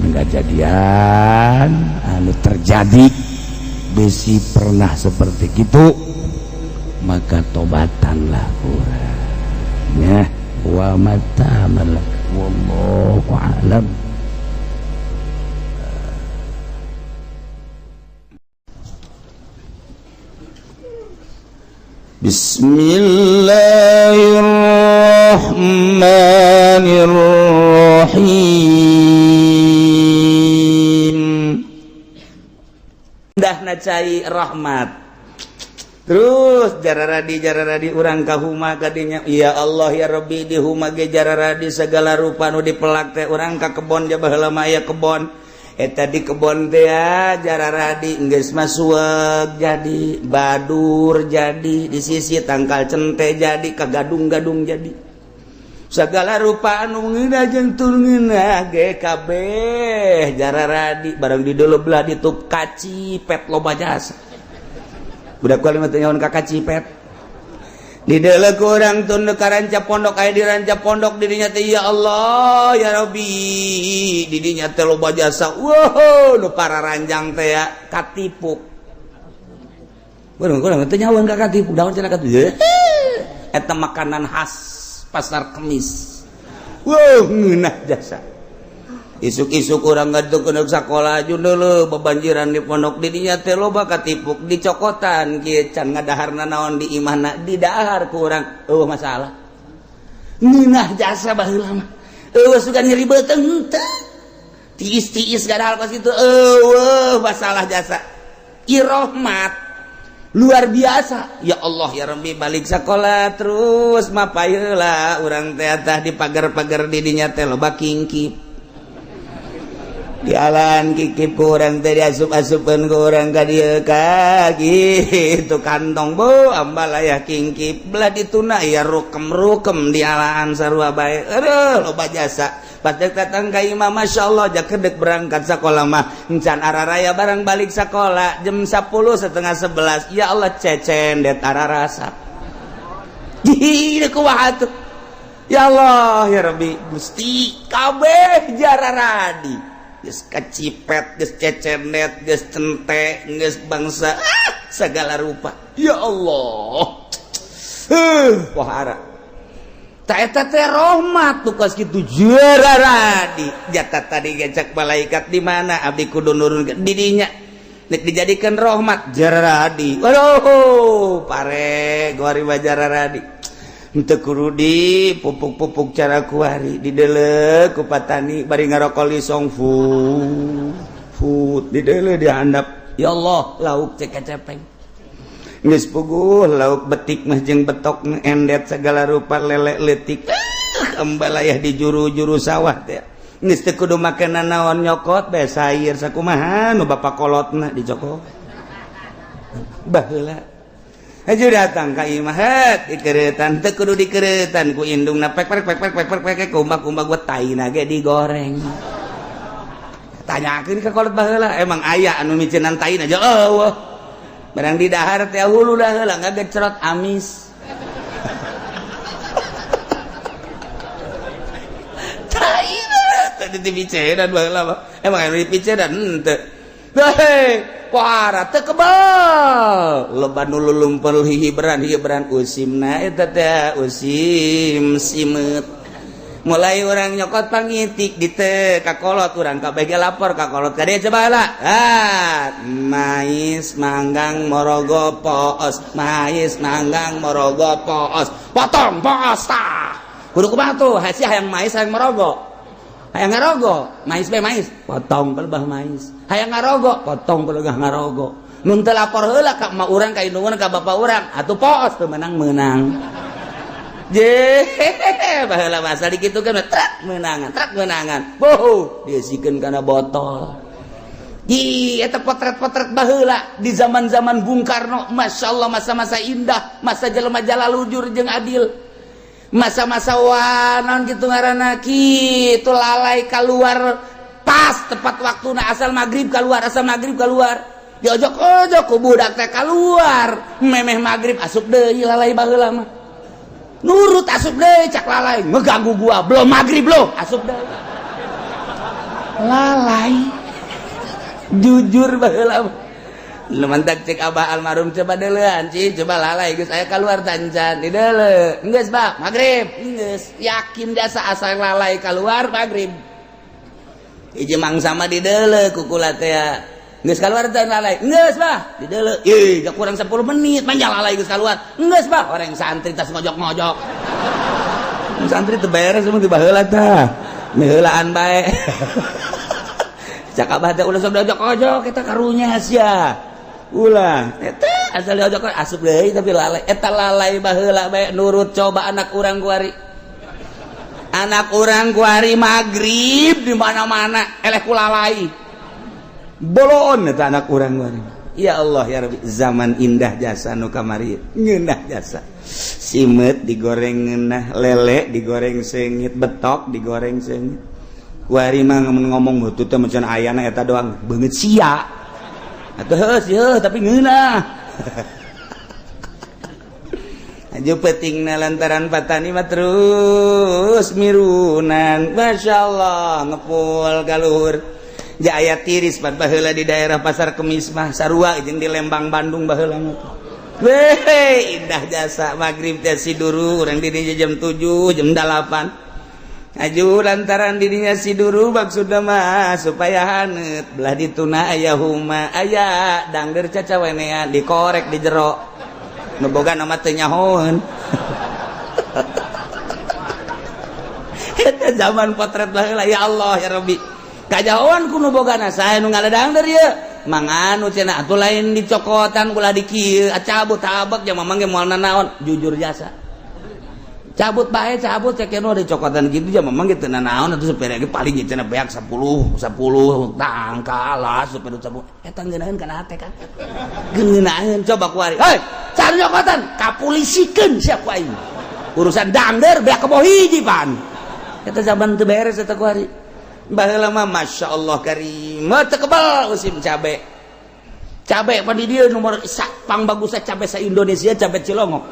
anu terjadi besi pernah seperti itu maka tobatanlah urang ya wa mata malak wallahu a'lam. Bismillahirrahmanirrahim. Dahna cai rahmat. Terus jararadi urang kahuma kadinya ya Allah ya Rabbi di huma ge jararadi segala rupa nu dipelak teh urang ka kebon ja baheula mah aya kebon eta di kebon teh jararadi geus masueg jadi badur jadi di sisi tangkal cente jadi kagadung-gadung jadi segala rupa anu ngeuna jeung tulngeuna ge kabeh jararadi barang di deuleu belah ditup kacipet loba jasa budak kalimat nyawan kakak cipet di dalam kurang tunduk ka ranca pondok aya di ranca pondok didinya teh ya Allah ya Rabbi didinya teh loba jasa wow nu para ranjang teh ya katipuk kurang teh nyawan ka katipuk daun cenah katipuk eta makanan khas pasar Kemis wow ngeunah jasa isuk-isuk urang ngadeukeun sakola jundeuleu bebanjiran di pondok didinya teh loba katipuk dicokotan kieu can ngadaharna naon di imahna didahar ku urang eueuh masalah ngeunah jasa baheula mah eueuh sugan nyeri beuteung teh tiis-tiis gadahar ka situ eueuh masalah jasa irahmat luar biasa ya Allah ya Rabbi balik sakola terus mapayeula urang teh tah di pagar-pagar didinya teh loba kingkip di alan kikip kurang teh diasup-asupkeun ku urang ka dieu ka kitu kantong bu ambal aya kingkip belah dituna ya rukem-rukem di alaan sarua bae aduh loba jasa pas datang ka imam masyaallah jak kedek berangkat sakola mah encan araraya barang balik sakola jam 10 setengah 11 ya Allah cecen det ararasa di kumaha atuh ya Allah ya Rabbi Gusti kabeh jararadi geus kacipet, geus cecenet, geus cente, geus bangsa segala rupa. Ya Allah. Wahara. Ta eta teh rahmat tuh kos kitu jararadi. Jatah tadi ngecek malaikat di mana abdi kudu nurunkeun di dinya. Nek dijadikeun rahmat jararadi. Waduh, pare gori jararadi. Henteu kudu di pupuk-pupuk cara kuari dideuleu ku patani bari ngarokol lisong fu di deuleu dihandap ya Allah lauk cek kecepeng geus puguh lauk betik mah jeung betok endet segala rupa lele leutik embalayah di juru-juru sawah teh geus teu kudu makenan naon nyokot bae sair sakumaha nu bapa kolotna dicokot baheula aju datang ka imah het dikeureutan teu kudu dikeureutan ku indungna pek kumbak-kumbak gua taina ge digoreng tanyakeun ka kolot baheula emang aya anu micenan taina aja eueuh barang di dahar teh hulu dah heula ngagecrot amis taina teu dipiceran baheula emang anu dipiceran henteu hei kuara teu kebal loba nu lulumpel hihiberan usimna eta teh usim simeut mulai orang nyokot pangitik di teu ka kolot urang kabeh ge lapor ka kolot ka dieu coba heula mais manggang morogo poos mais manggang morogo poos potong poos tah kudu kumaha tuh hasi hayang mais hayang morogo hayang ngarogo mais be mais potong pelebah mais hayang ngarogo potong pelebah ngarogo nun teu lapor heula ka emak urang ka indungeun ka bapa urang atuh poos teu menang je baheula masa dikitukeun trak meunangan boh diisikeun kana botol ji eta potret-potret baheula di zaman-zaman Bung Karno masyaallah masa-masa indah masa jelema jalalujur jeung adil masa-masa wanon gitu ngaranna kitu lalai keluar pas tepat waktuna asal maghrib keluar diojok-ojok ku budak teh keluar memeh maghrib asup deui lalai baheula mah nurut asup deui cak lalai ngeganggu gua belum maghrib lo asup deui lalai jujur baheula lumantak cek abah almarhum coba deulean coba lalai geus aya keluar tancan di deuleu geus bah maghrib geus yakin jasa asal lalai keluar maghrib hiji mangsa mah di deuleu kukula teh geus kaluar teh lalai geus bah di deuleu ih gak kurang 10 menit manja lalai geus kaluar geus bah orang santri tas ngojok-ngojok santri teu beres mah di baheula tah meheulaan bae cak abah teh ulah sok diojok-ojok eta karunya sia ulah eta asal diojok asup deui tapi lalai eta lalai baheula bae nurut coba anak urang kuari maghrib di mana-mana eleh ku lalai bolon eta anak urang kuari ya Allah ya Rabbi zaman indah jasa nu kamari ngeunah jasa simet digoreng ngeunah lele digoreng seungit betok digoreng seungit kuari mah ngomong mutu teh macan ayana eta doang beungeut sia atuh heuh tapi ngeunah aju petingna lantaran patani mah terus mirunan masyaallah ngepul galuhur ja aya tiris pan baheula di daerah Pasar Kemis mah sarua jeung di Lembang Bandung baheula mah weh indah jasa maghrib teh siduru urang di dinya jam 7 jam 8 aju lantaran dirinya siduru maksudna mah supaya haneut belah dituna aya huma aya dangder cacawenean dikorek di jero nu boga nama teu nyahoeun eta zaman potret baheula ya Allah ya Rabbi kajahoan ku nu bogana sae nu ngaledang dari ieu manganu cenah atuh lain dicokotan ulah di kieu cabut tabak jeung mamang ge moalna naon jujur jasa cabut bae cabut cek nu dicokotan kitu jeung mamang ge teu naon atuh sepere ge paling cenah beak 10 tangkalas sepeda cabut eta ngeunaheun kana hate kan ngeunaheun coba kuari hei cari nyokotan kapulisikeun sia ku aing urusan dangder beak keboh hiji pan eta zaman teu beres eta kuari baheula mah masyaallah karim teu kebal usim cabe pan di dieu nomor pang bagusna cabe sa Indonesia cabe Cilongok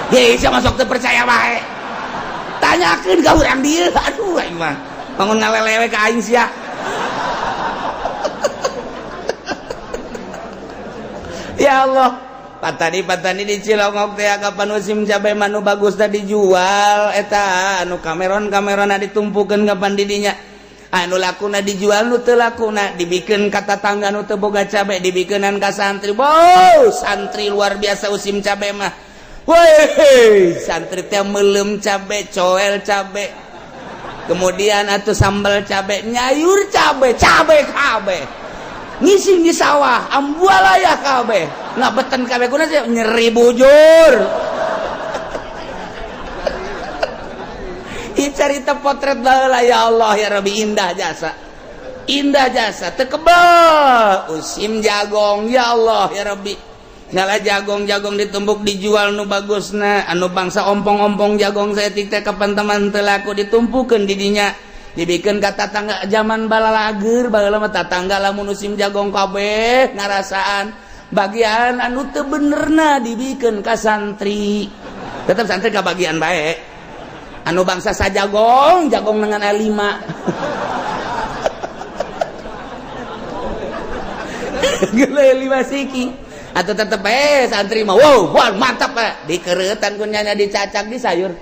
ye sia masuk teu percaya bae tanyakeun ka urang dieu aduh aing mah bangun ngalelewe ka aing sia ya Allah patani di Cilongok teh kapan musim cabe manu bagusna dijual eta anu kameron ditumpukeun kapan di dinya anu lakuna dijual nu teu lakuna dibikeun ka tatangga nu teu boga cabe dibikeunan ka santri wow santri luar biasa usim cabe mah weh santri teh meulem cabe coel cabe kemudian atuh sambal cabe nyayur cabe kabeh ngising di sawah ambualaya kabeh ngabeten kabeh kunaon nyeri bujur. Ieu carita potret baheula ya Allah ya Rabbi, indah jasa tekebal usim jagong ya Allah ya Rabbi, ngala jagong ditumbuk dijual nu bagusna anu bangsa ompong-ompong jagong saeutik teh kapan teman teu laku ditumpukeun di dinya dibikeun ka tatangga zaman balalager baheula mah tatangga lamun musim jagong kabeh ngarasaan bagian anu teu benerna dibikeun ka santri, tetep santri kabagian bae anu bangsa sajagong dengan A5 gele 5 siki atau tetep santri mah wow mantap dikereutan kunyanya dicacak di sayur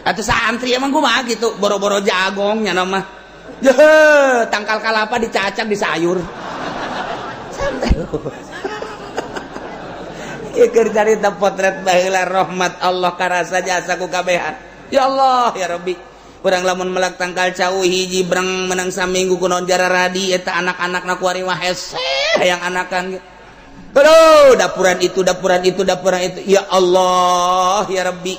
atau santri emang kumaha gitu boro-boro jagong nya mah tangkal kalapa dicacak di sayur santai ieu carita potret baheula rahmat Allah karasa jasa ku kabehan ya Allah ya Rabbi, urang lamun melak tangkal cauh hiji brang menang saminggu kunaon jara radi eta anak-anakna ku ari mah hese hayang anakan. Aduh, dapuran itu ya Allah ya Rabbi.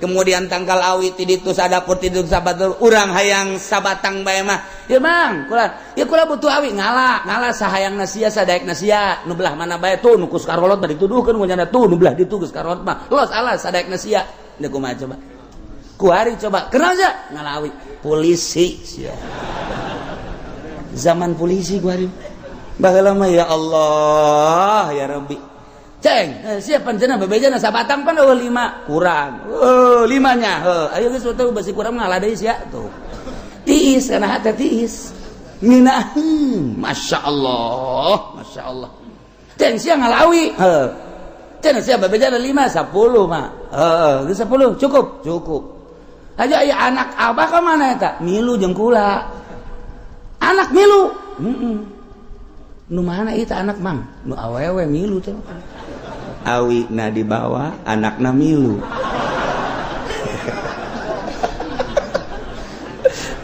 Kemudian tangkal awi ti ditu sadapur ti ditu sabatur urang hayang sabatang bae mah. Ya Mang, kula butuh awi ngala sahayangna sia sadaekna sia nu belah mana bae tuh nu kus karolot bari dituduhkeun mun nya tuh nu belah ditu geus karolot mah. Los alas sadaekna sia. Da kumaha coba? Kuari coba kenal aja ngalawi polisi sia. Zaman polisi kuari baheula mah ya Allah ya Rabbi ceng siapa cenah babejana sabatang pan 5 kurang 5-nya ayo geus teu besi kurang ngalah deui sia tuh tiis kana hate tiis mina masya Allah ceng sia ngalawi cenah sia babejana 5 10 mah geus 10 cukup aja aya anak abah ka mana eta milu jeung kula anak milu nu mana itu anak Mang nu awewe milu teh awi na di bawah anakna milu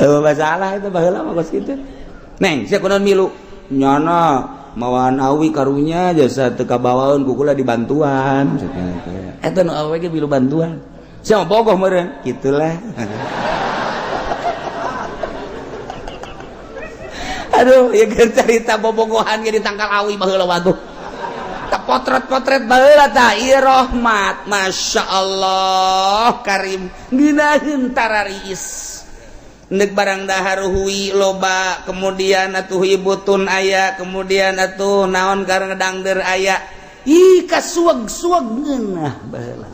masalah itu baheula mah kos kitu neng sia kunaon milu nyana mawan awi karunya jasa teu kabawaeun ku kula dibantuan eta nu awewe ge milu bantuan sia mah bogoh meureun kitulah. Aduh, ya cerita bobogohan ge di tangkal awi baheula waduh. Tak potret baheula tah ieu rahmat, masyaallah karim dina hentara riis. Neuk barang dahar huwi loba, kemudian atuh ibutun aya, kemudian atuh naon kareng dangdeur aya. Ih kasuweg-suweg ngeunah baheula.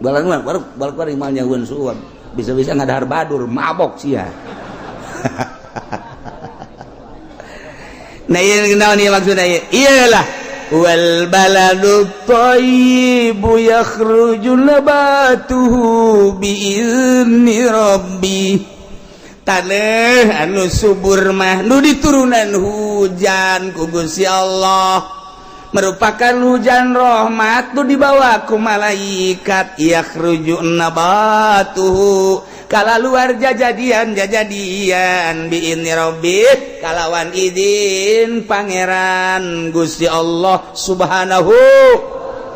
Balang mah baru imal nyaeun suweg. Bisa-bisa ngadahar badur, mabok sia. Nah iya naon ieu maksudna ieu iyalah wal baladu thayyibu yakhruju nabatuhu bi izni rabbi taneuh anu subur mah nu diturunan hujan ku Gusti Allah merupakan hujan rahmat nu dibawa ku malaikat yakhruju nabatuhu kala luar jajadian bi inni rabbih kalawan izin pangeran Gusti Allah subhanahu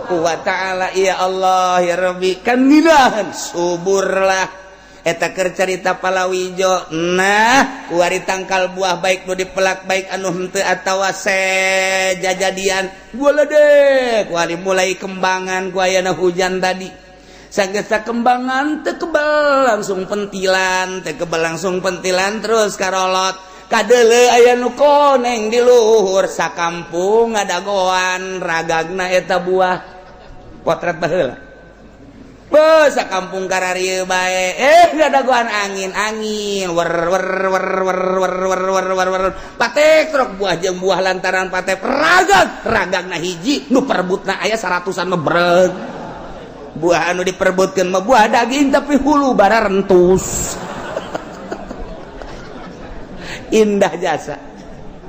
wa ta'ala ya Allah ya Rabbi kan nginahan suburlah eta keur carita palawijo nah kuari tangkal buah baik nu dipelak baik anu henteu atawa jajadian bola deh kuari mulai kembangan ku ayana hujan tadi sagesa kembangan tekebal langsung pentilan terus karolot kadeuleu aya nu koneng di luhur sakampung ngadagoan ragagna eta buah potret baheula sakampung kararieu bae ngadagoan angin wer patek trok buah jeung buah lantaran patek ragagna hiji nu perebutna aya 100-an mebreg buah anu diperebutkeun mah buah daging tapi hulu bara rentus indah jasa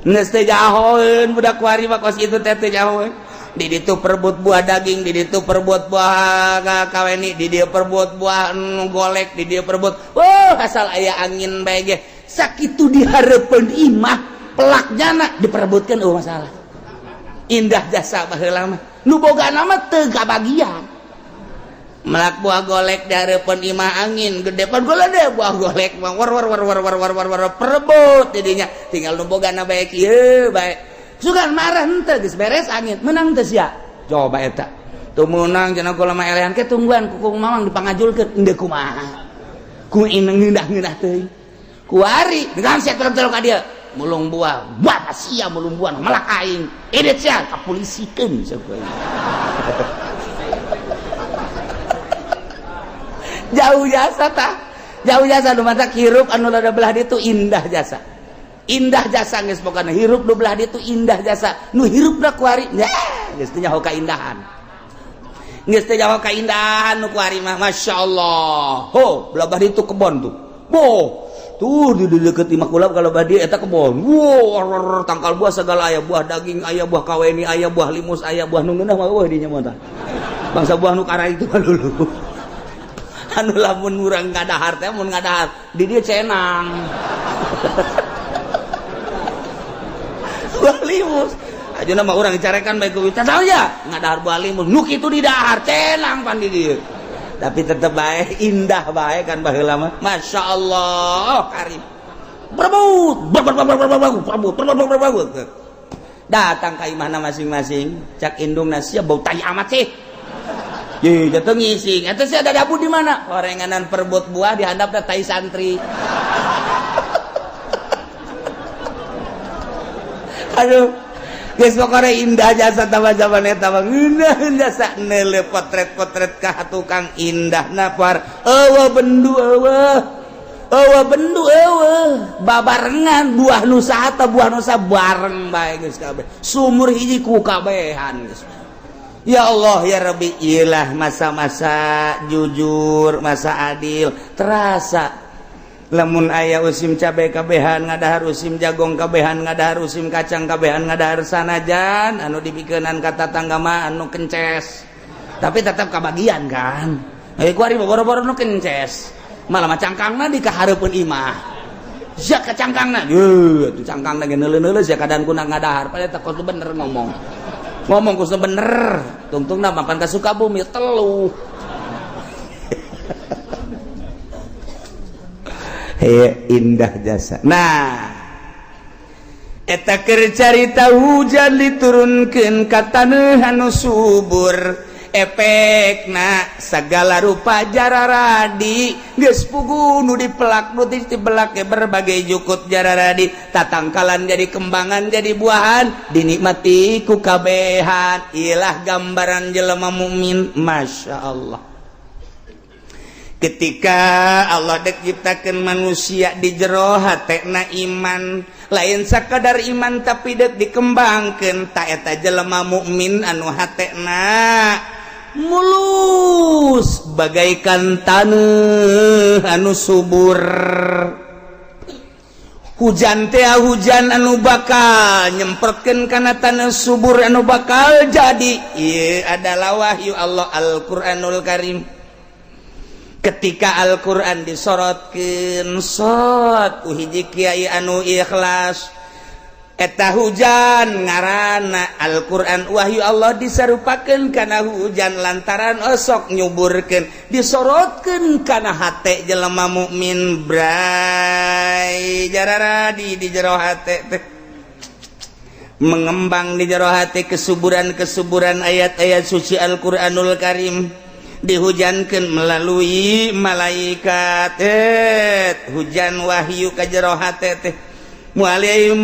geus teh jahoeun budak kuari mah kos kitu teh teu jahoeun di ditu perebut buah daging di ditu perebut buah kaweni di dieu perebut buah golek di dieu perebut asal aya angin bae ge sakitu dihareupeun imah pelaknya diperebutkan masalah indah jasa baheula mah nu boga nama teu kabagian melak buah golek dareupun imah angin gede pan golede buah golek mah war perebut didinya tinggal nu boga na bae kieu bae sugan marah henteu geus beres angin menang teu sia coba eta tuh menang cenah kula mah elehan ke tungguan ku mamang dipangajulkeun endeu kumaha ku ineng ngeundah-ngeundah teuing ku ari dengan sia terus ka dieu mulung buah bapak sia mulung buah malak aing edet sia kapolisikeun sakoe jauh jasa nu matak hirup anu rada belah ditu indah jasa geus pokona hirup nu belah ditu indah jasa nu hirupna ku ari nya geus teu nyaho kaindahan nu ku ari mah masyaallah ho belah ditu kebon tuh boh tuh di deket imah kula kalau badi eta kebon wow tangkal buah segala aya buah daging aya buah kaweni aya buah limus aya buah nu ngeunah mah eueuh dinya mah tah bangsa buah nu kara itu dulu anu lamun urang ngadahar teh mun ngadahar di dieu cenang buah limus ajeuna mah urang dicarekan bae ku tahu ya ngadahar buah limus nu kitu di dahar cenang pan di dieu tapi tetep bae indah bae kan baheula mah masyaallah karim berebut datang ka imahna masing-masing cak indungna sia bau tai amat sih ye jatuh ngising eta sia ada dabu di mana gorenganan perebut buah di handapna tai santri aduh geus pokona indah jasa zaman eta mah indah jasa neule potret-potret ka tukang indah napar eueuh bendu babarengan buah nu saha buah nu bareng bae geus kabeh sumur hiji ku kabehan geus ya Allah ya Rabbi iyalah masa-masa jujur masa adil terasa lamun aya usim cabe kabehan ngadahar usim jagong kabehan ngadahar usim kacang kabehan ngadahar sanajan anu dipikeunan ka tatangga mah anu kences tapi tetap kabagian kan kuari boro-boro nu kences malah mah cangkangna dikahareupeun imah sia ka cangkangna atuh cangkangna ge neuleuh-neuleuh sia kadan kuna ngadahar pada teh kudu bener ngomong kudu bener tungtungna mapan ka Sukabumi telu indah jasa nah eta keur carita hujan diturunkeun ka taneuh anu subur efekna sagala rupa jararadi geus pugu nu dipelak nu dibelak ke berbagai jukut jararadi tatangkalan jadi kembangan jadi buahan dinikmati ku kabehan ilah gambaran jelema mukmin masyaallah ketika Allah dek ciptakeun manusia di jero hatena iman lain sakadar iman tapi dek dikembangkeun ta eta jelema mukmin anu hatena mulus bagaikan taneuh anu subur hujan teh hujan anu bakal nyemprotkeun kana taneuh subur anu bakal jadi ieu adalah wahyu Allah Al-Qur'anul Karim ketika Al-Quran disorotkeun sot ku hiji kiai anu ikhlas eta hujan ngaranna Al-Quran wahyu Allah disarupakeun kana hujan lantaran osok nyuburkeun disorotkeun kana hate jelema mukmin bray jararadi di jero hate teh mengembang di jero hate kesuburan-kesuburan ayat-ayat suci Al-Quranul Karim dihujankeun melalui malaikat hujan wahyu ka jero hate teh mulai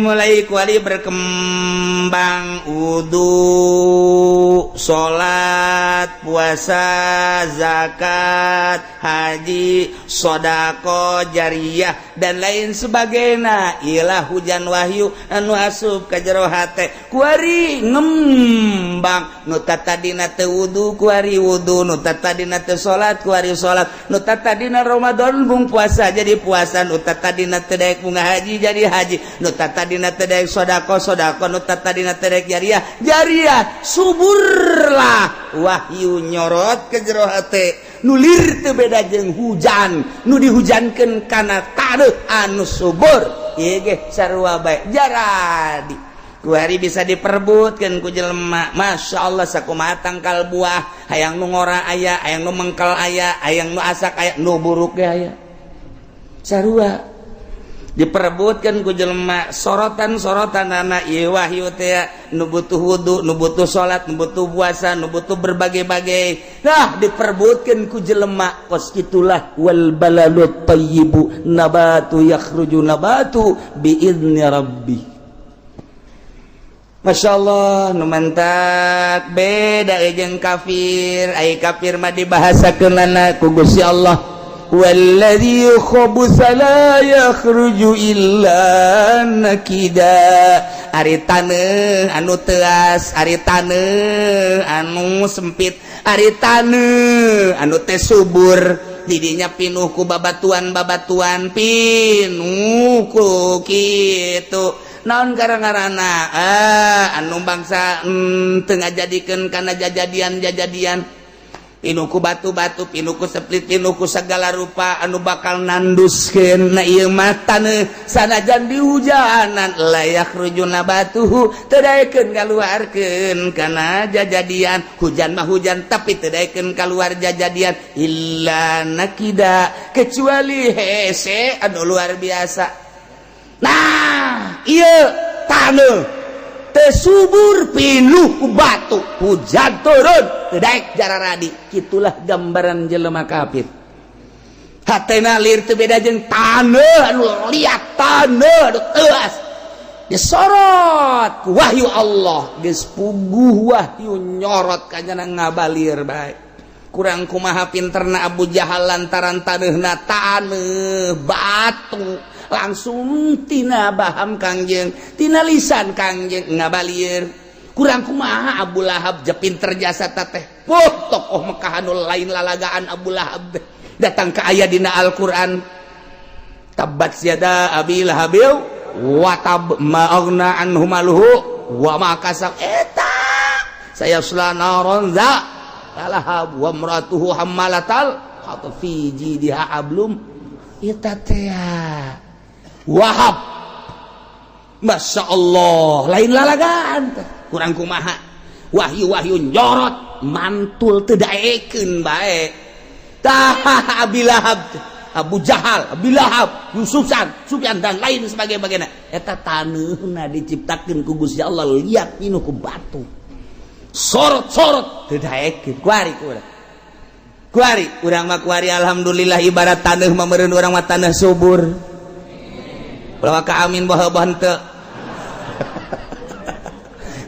kuali berkembang wudu salat puasa zakat haji sodako jariyah dan lain sebagainya ialah hujan wahyu anu asup ka jero hate kuari ngembang nu tatadina teu wudu kuari wudu nu tatadina teu salat kuari salat nu tatadina Ramadan bung puasa jadi puasa nu tatadina teu daek bunga haji jadi haji nu tatadina teu daek sodako nu tatadina teu daek jariyah suburlah wahyu nyorot ke jero hate nulir teu beda jeung hujan nu dihujankeun kana taneuh anu subur ieu ge sarua bae jaradi ku hari bisa diperbutkeun ku jelema. masyaallah sakumaha tangkal buah hayang nu ngora aya hayang nu mengkel aya hayang nu asak aya nu buruk ge aya sarua diperebutkan ku jelema. sorotan anak ieu wahyu teh nu butuh wudu nu butuh salat nu butuh puasa nu butuh berbagai-bagai nah diperebutkan ku jelema. Kos kitulah wal balalut thayyibu nabatu yakhruju nabatu biizni rabbi. masyaallah nu mantak beda jeung kafir. Ai kafir mah dibahasakeunna ku Gusti Allah والذي خبث لا يخرج إلا نكدا. Ari taneuh anu teas, ari taneuh anu sempit, ari taneuh anu teh subur didinya pinuh ku babatuan-babatuan pinuh ku kitu naon gara-garana anu bangsa teu ngajadikeun kana jajadian pinuh ku batu-batu, pinuh ku seplit, pinuh ku segala rupa anu bakal nanduskeun na ieu mah taneuh sanajan dihujanan la yakhruju nabatuhu teu daekeun kaluarkeun kana jajadian. Hujan mah hujan tapi teu daekeun kaluar jajadian illa nakida kecuali hese anu luar biasa. Nah ieu taneuh subur pinuh ku batu hujan turun teu daek jararadi. Kitulah gambaran jelema kafir. Hatena lir teu beda jeung taneuh anu liat taneuh anu teuas disorot ku wahyu Allah geus puguh wahyu nyorot ka jana ngabalir bae. Kurang kumaha pinterna Abu Jahal lantaran taneuhna taneuh batu langsung tina baham kangjeng tina lisan kangjeng ngabalir. Kurang kumaha Abu Lahab je pinter jasa teh tokoh Mekah anu lain lalagaan. Abu Lahab datang ke aya dina Al-Qur'an tabbat yada abi lahabil wa tab ma aghna anhu maluhu wa ma kasab eta sayasla naron za lahab wa imratuhu hammalatal hatab fi jidiha ablum eta teh Wahab. Masya Allah lain lalagaan kurang kumaha wahyu-wahyu nyorot mantul teu daekeun bae. Tah Abi Lahab, Abu Jahal, Abi Lahab, Yusufan, Sufyan dan lain sebagainya eta taneuhna diciptakeun ku Gusti Allah liat pinuh ku batu sorot-sorot teu daekeun kuari urang mah kuari alhamdulillah ibarat taneuh mah meureun urang mah taneuh subur. Ulah ka amin baheubah henteu.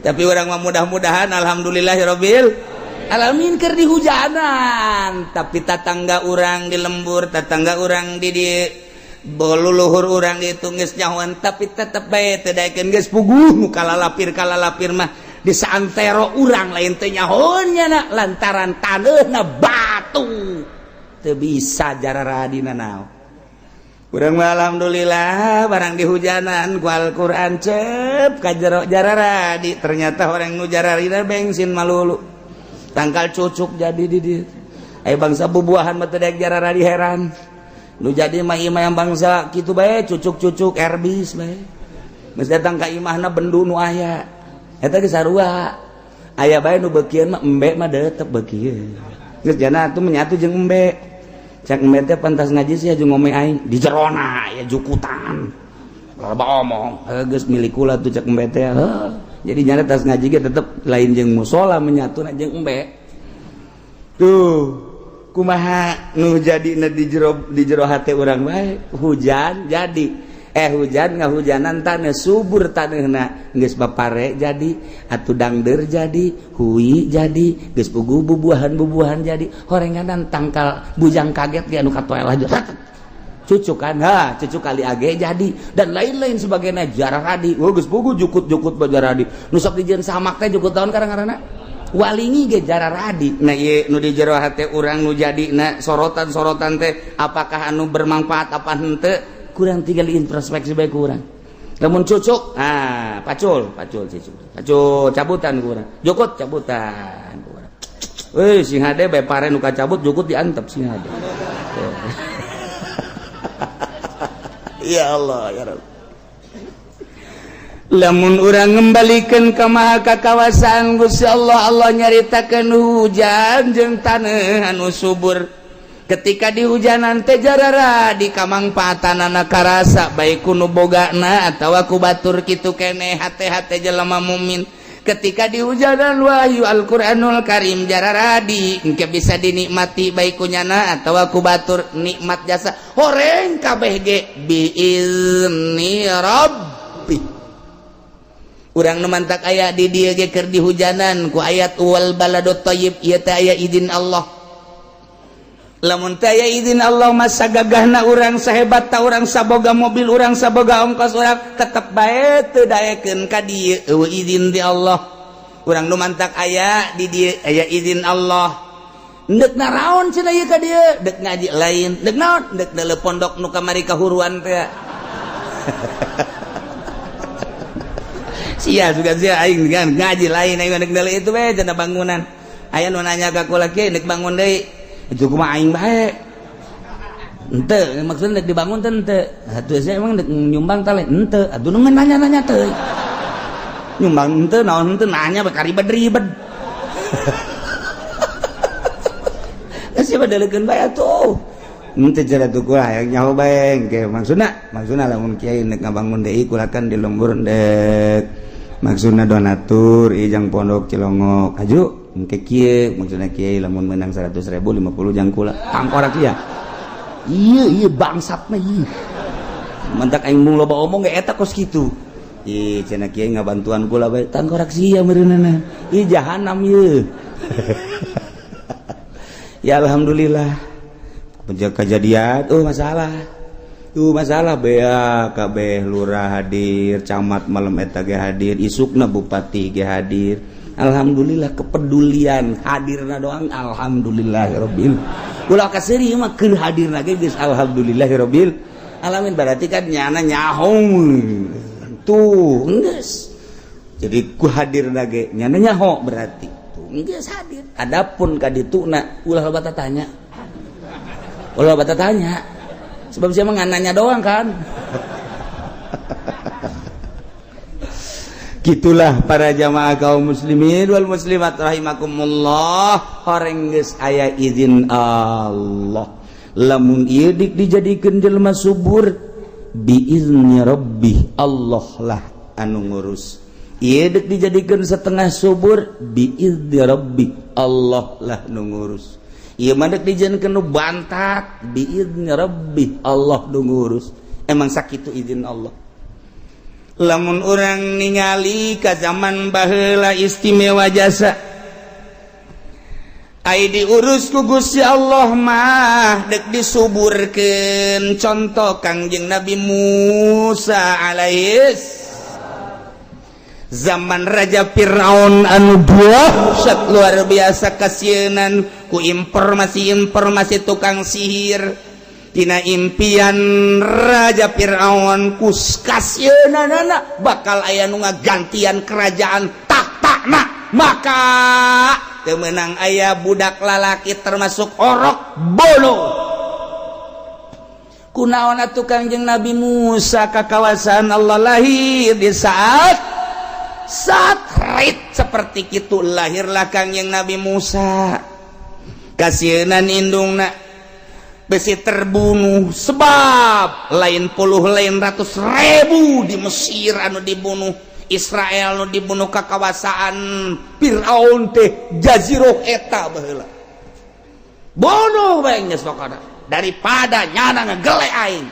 Tapi urang mah mudah-mudahan alhamdulillahirabbil alamin keur dihujanan. Tapi tatangga urang di lembur, tatangga urang di boluluhur urang ditu geus nyahoan tapi tetep bae teu daekeun geus puguh nu kalalapir mah di saantero urang lain teu nyahoannya lantaran taneuhna batu. Teu bisa jararadina naon. Urang mah alhamdulillah barang dihujanan ku Al-Qur'an cep ka jero jararadi. Ternyata orang nu jararina bensin malulu. Tangkal cucuk jadi di dieu. Aya bangsa bubuahan mah teu daek jararadi heran. Nu jadi mah imah yang bangsa kitu bae cucuk-cucuk erbis bae. Geus datang ka imahna bendu nu aya. Eta ge sarua. Aya bae nu beukieun mah embe mah tetep beukieun. Geus jana atuh menyatu jeung embe. Cak embe teh pantas ngaji sih aju ngomong aing di jerona ya jukutan. Loba omong, geus milik kula tuh cak embe teh. Jadi nyana tas ngaji ge tetep lain jeung musola menyatuna jeung embe. Tuh, kumaha nu jadina di jero hate urang bae hujan jadi. Hujan ngahujanan taneuh subur taneuhna geus bapare jadi atuh dangdeur jadi hui jadi geus puguh bubuahan jadi horenganan tangkal bujang kaget ge anu katoel aja cucuk kan cucuk kali age jadi dan lain-lain sebagainya jararadi geus puguh jukut-jukut jararadi nu sok dijieun samak teh jukut taun karang-karangna walingi ge jararadi. Nah ieu nu di jero hate urang nu jadina sorotan-sorotan teh apakah anu bermanfaat apa henteu kurang tinggal introspeksi baik kurang. Lamun cucuk, pacul cucuk. Pacul cabutan kurang. Jukut cabutan kurang. Sing hade bae pare nu kacabut jukut diantep sing hade. Ya Allah ya Rabb. lamun urang ngembalikan ke maha kakawasaan Gusti Allah, Allah nyaritakeun hujan jeung taneuh anu subur. Ketika di hujanan teh jarara di kamangpaatanana karasa baik ku nu bogana atawa ku batur kitu keneh hate-hate jelema mukmin. Ketika di hujanan wahyu Al-Qur'anul Karim jarara di engke bisa dinikmati baik ku nyana atawa ku batur nikmat jasa horeng kabeh ge biizni rabbi. Urang nu mantak aya di dieu ge keur di hujanan ku ayat wal baladut thayyib ieu teh aya izin Allah. Lamun teh aya izin Allah masa gagahna urang sahebat ta urang saboga mobil urang saboga ongkos urang tetep bae teu daekeun ka dieu eueuh izin ti Allah. Urang nu mantak aya di dieu aya izin Allah. Deuk naraon cenah ieu ka dieu? Deuk ngaji lain. Deuk naon? Deuk deuleu pondok nu kamari kahuruan teh. Sia juga sia aing kan ngaji lain aing deuk deuleu itu we cenah bangunan. Aya nu nanya ka kula kieu deuk bangun deui. Itu kumaha aing bae. Henteu, maksudna dek dibangun teh henteu. Atuh saya emang dek nyumbang teh henteu. Atuh nu nanya-nanya teh. Nyumbang henteu naon henteu nanya bae karibed-ribed. Siapa daleukeun bae atuh. Henteu cara tuh kula hayang nyaho bae engke maksudna lamun kiai nek ngabangun deui kulakan di lembur dek. Maksudna donatur ijang pondok Cilongok. Aju engke kieu maksudna kiai lamun menang 100.000 50 jang kula tangkorak ieu ieu bangsat mah ieu mentak aing mung loba omong ge eta kos kitu ieu cenah kiai ngabantuan kula bae tangkorak sia meureunana ieu jahanam ieu ya alhamdulillah kejadian masalah bea kabeh lurah hadir camat malam eta ge hadir isukna bupati ge hadir. Alhamdulillah kepedulian hadirna doang alhamdulillahirabbil ulah kaseri mah keur hadirna ge geus alhamdulillahirabbil alamin berarti kan nyana nyahong tuh geus jadi ku hadirna ge nyana nyaho berarti tuh geus hadir adapun ka dituna ulah loba tanya sebab siapa ngananya doang kan. Gitulah para jamaah kaum muslimin wal muslimat rahimakumullah horeng geus aya izin Allah lamun ieu dik dijadikeun jelema subur biizni rabbih Allah lah anu ngurus ieu dik dijadikeun setengah subur biizni rabbih Allah lah nu ngurus ieu mah dik dijadikeun nu bantat biizni rabbih Allah nu ngurus emang sakitu izin Allah. Lamun orang ningali ka zaman baheula istimewa jasa ai diurus ku Gusti Allah mah dek disuburkeun contoh Kangjeng Nabi Musa alaihis zaman Raja Fir'aun anu dahsyat luar biasa kasienan ku informasi tukang sihir tina impian Raja Fir'aun kus kasieunana bakal aya nu ngagantian kerajaan tahta maka teu meunang aya budak lalaki termasuk orok bolo kunaon atuh Kangjeng Nabi Musa ka kawasan Allah lahir di saat rit seperti kitu lahirlah Kangjeng Nabi Musa kasieunan indungna besi terbunuh sebab lain puluh lain ratus ribu di Mesir anu dibunuh Israel anu dibunuh kakawasaan Fir'aun teh jaziroh eta baheula bunuh bae geus pokona daripada nyana ngegele aing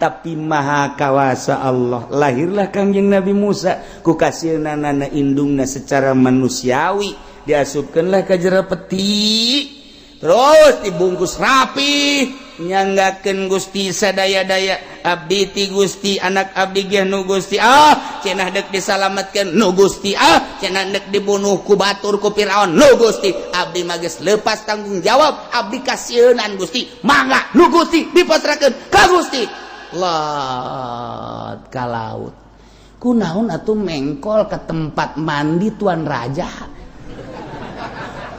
tapi maha kawasa Allah lahirlah Kangjeng Nabi Musa ku kasieunana indungna secara manusiawi diasupkeunlah ka jero peti terus dibungkus rapi nyanggakeun Gusti sadaya-daya abdi ti Gusti anak abdi ge nu Gusti cenah deuk disalametkeun nu Gusti cenah deuk dibunuh ku batur ku Firaun nu Gusti abdi mah geus leupas tanggung jawab abdi kasieun Gusti mangga nu Gusti dipasrahkeun ka Gusti lot ka laut kunaon atuh mengkol ke tempat mandi tuan raja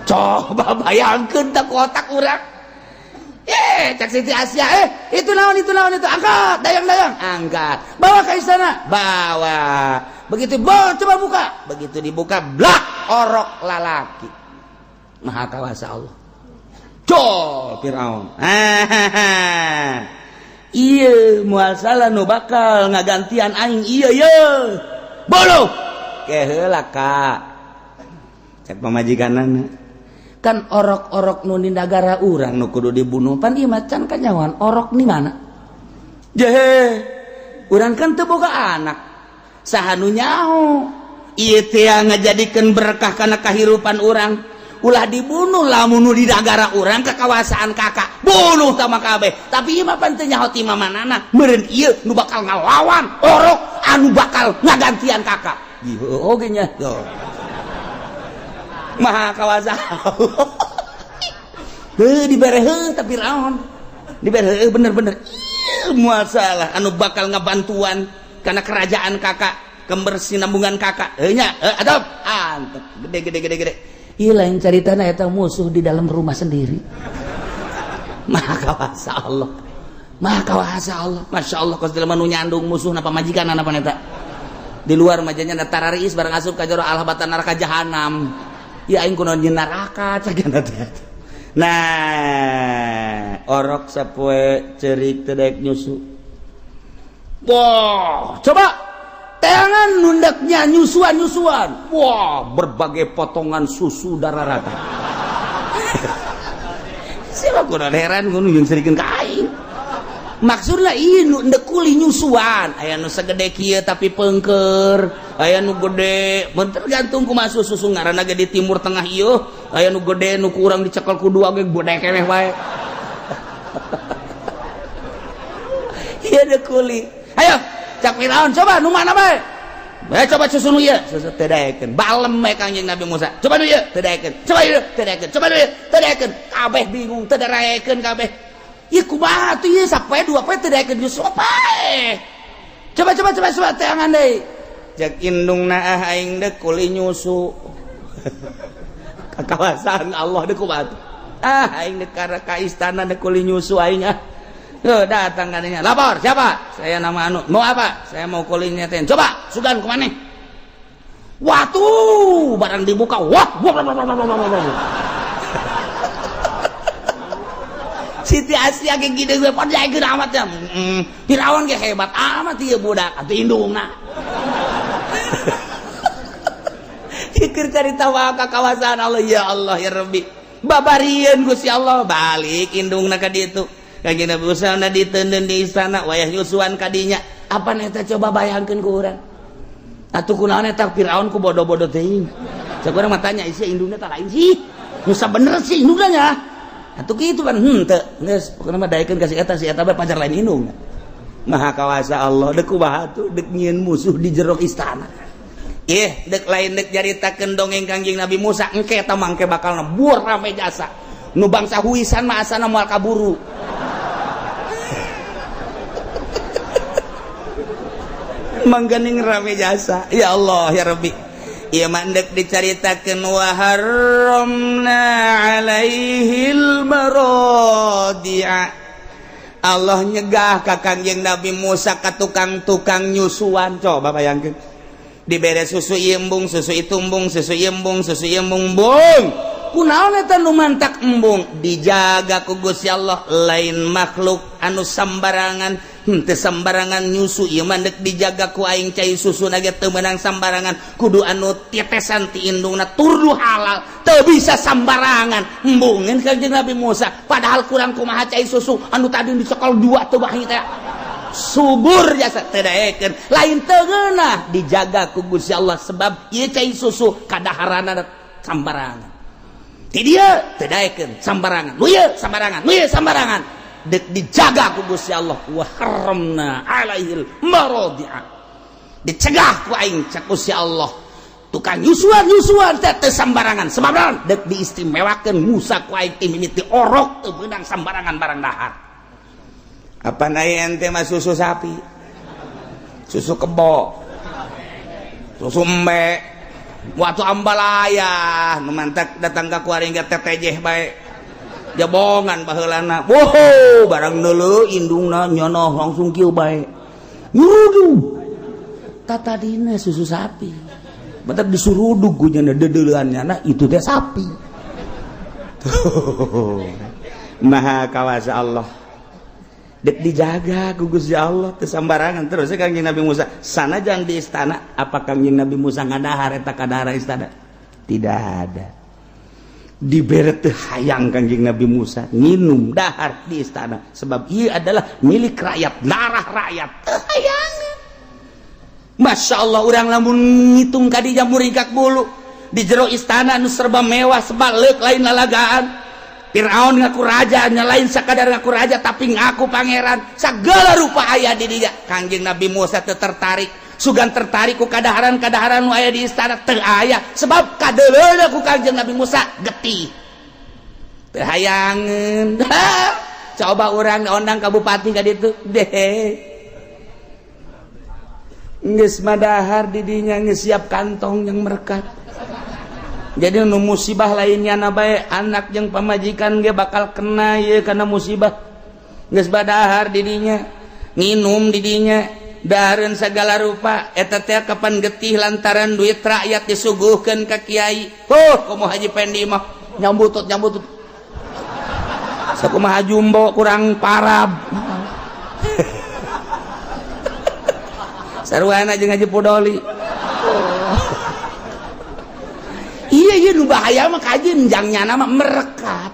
coba bayangkeun tak otak urang cak Siti Asia, itu naon itu, angkat, dayang, angkat, bawa ke istana, bawa. Begitu coba buka, begitu dibuka, blak, orok lalaki. Maha kawasa Allah. Col Firaun. Iya moal salah nu bakal ngagantian aing iya ye. Bolo. Keheula ka. Cek pamajikanana. Kan orok-orok nu di negara urang nu kudu dibunuh pan ieu macan kanyawan orok ni mana? Jehe. Urang kan teu boga anak. Saha nu nyaho? Ieu teh ngajadikeun berkah kana kahirupan urang. Ulah dibunuh lamun di negara orang ke kawasan kakak bunuh sama kabeh tapi ieu mah panteu nyaho ti mamanana meureun ieu nu bakal ngalawan orok anu bakal ngagantian kakak ieu oge nya maha kawasa heuh dibere heuh tapi Firaun dibere bener-bener ieu moal salah anu bakal ngabantuan kana kerajaan kakak kebersinambungan kakak heuh nya adab antep gede iya lain ceritanya eta musuh di dalam rumah sendiri. Maha kawasa Allah. Masya Allah kos dalam nyandung musuh napa majikan napa neta. Di luar majanya da tarariis barang asup ka jero alhabatan neraka jahanam. Ya aing kunaon di neraka cagana teh. Nah, orok sapoe ceurik teu daek nyusu. Wah, coba tangan nundaknya nyusuan. Wah, berbagai potongan susu darah rata. Siapa kurang heran ngono yang serikeun ka aing. Maksudna ieu nu ndek kuli nyusuan, aya nu sagede kieu tapi peungkeur, aya nu gede, tergantung kumaha susu ngaranna ge di timur tengah ieu, aya nu gede nu kurang dicekel ku dua ge gede keneh wae. Ieu ndek kuli. Ayo cak Firaun coba nu mana bae coba susu nu ieu susu teu daekeun balem we Kangjeng Nabi Musa coba nu ieu teu daekeun coba ieu teu daekeun coba nu ieu teu daekeun kabeh bingung teu daraekeun kabeh ieu kumaha atuh ieu sapoe dua poe teu daekeun susu bae coba teangan deui jak indungna aing deuk kuli nyusu kakawasan Allah deuk kumaha aing deuk ka istana deuk kuli nyusu aing datang katanya lapor siapa saya nama anu mau apa saya mau kulinya ten coba sugan kemana watu barang dibuka wah Siti Asia kayak gini gue pada jago amat ya Firaun kayak hebat amat ya budak atau indungna pikir cari tahu ke kawasan Allah ya Rabbi babarian Gusti Allah balik indungna ka ditu Kangjeng Nabi Musa na diteuneun di istana wayah nyusuan kadinya apa neta coba bayangkeun ku urang atuh kunaon eta Firaun ku bodoh-bodoh teuing cek urang mah tanya isi indungna tah lain sih nu bener sih indungna nya atuh kitu pan teu geus pokona mah daekeun ka si eta bae pacar lain indung maha kawasa Allah deuk kumaha atuh deuk nyieun musuh di jero istana deuk lain deuk jaritakeun dongeng Kangjeng Nabi Musa engke eta mangke bakal buur rame jasa nu bangsa huisan mah asana moal kaburu mangganing rame jasa ya Allah ya Rabbi ieu mandek dicaritakeun wa haramna alaihil maradi'a Allah nyegah ka Kangjeng Nabi Musa ka tukang-tukang nyusuan coba bayangkeun dibere susu embung susu itumbung susu embung bung kunaon eta nu mantak embung dijaga ku Gusti Allah lain makhluk anu sambarangan teu sambarangan nyusu ieu mandek dijaga ku aing cai susu na ge teu meunang sambarangan kudu anu tetesan ti indungna turdu halal teu bisa sambarangan embungeun Kangjeng Nabi Musa padahal kurang kumaha cai susu anu tadi dicekel dua teu bahi teh subur jasa teu daekeun lain teu geunah dijaga ku Gusti Allah sebab ieu cai susu kadaharanna sambarangan ti dieu teu daekeun sambarangan nu ieu sambarangan dek dijaga ku Gusti Allah wa haramna alaihil maradi'a dicegah ku aing cak Gusti Allah tukang nyusuan teh sambarangan sebab naon dek diistimewakeun Musa ku aing ti mimiti orok teu beunang sambarangan barang dahar apa nae ente mah susu sapi susu kebo susu embe waktu ambalaya nu mantak datang ka kuaring ge tetejeh bae jabongan baheulana wow barang deuleu indungna nyonoh langsung kieu bae nyurudu tata dina susu sapi bentar disurudug ku nya deudeuleunna itu teh sapi maha kawasa Allah dek dijaga ku Gusti Allah teu sambarangan terus Kangjeng Nabi Musa sanajan di istana apa Kangjeng Nabi Musa ngadahar eta kadahar istana tidak ada dibere teu hayang Kangjeng Nabi Musa nginum dahar di istana sebab ieu adalah milik rakyat darah rakyat teu hayang Masya Allah urang lamun ngitung kadija murigak bulu di jero istana nu serba mewah sebalik lain lalagaan Firaun ngaku raja nyalain sakadar ngaku raja tapi ngaku pangeran segala rupa aya di dinya Kangjeng Nabi Musa teu tertarik sugan tertarik ku kadaharan-kadaharan nu aya di istana teu aya sebab kadeuleuna ku Kangjeng Nabi Musa getih teu hayangeun coba urang undang ka bupati ka ditu deh geus madahar di dinya geus siap kantong yang merekat jadi nu musibah lainnya na bae anak jeung pamajikan ge bakal kena ye kana musibah geus badahar di dinya nginum di dinya dahareun sagala rupa eta teh kapan getih lantaran duit rakyat disuguhkeun ka kiai komo Haji Pendi mah nyambutut sakumaha jumbo kurang parab sarwana jeung Haji Podoli iya nu bahaya mah kaji njangnya nama merekat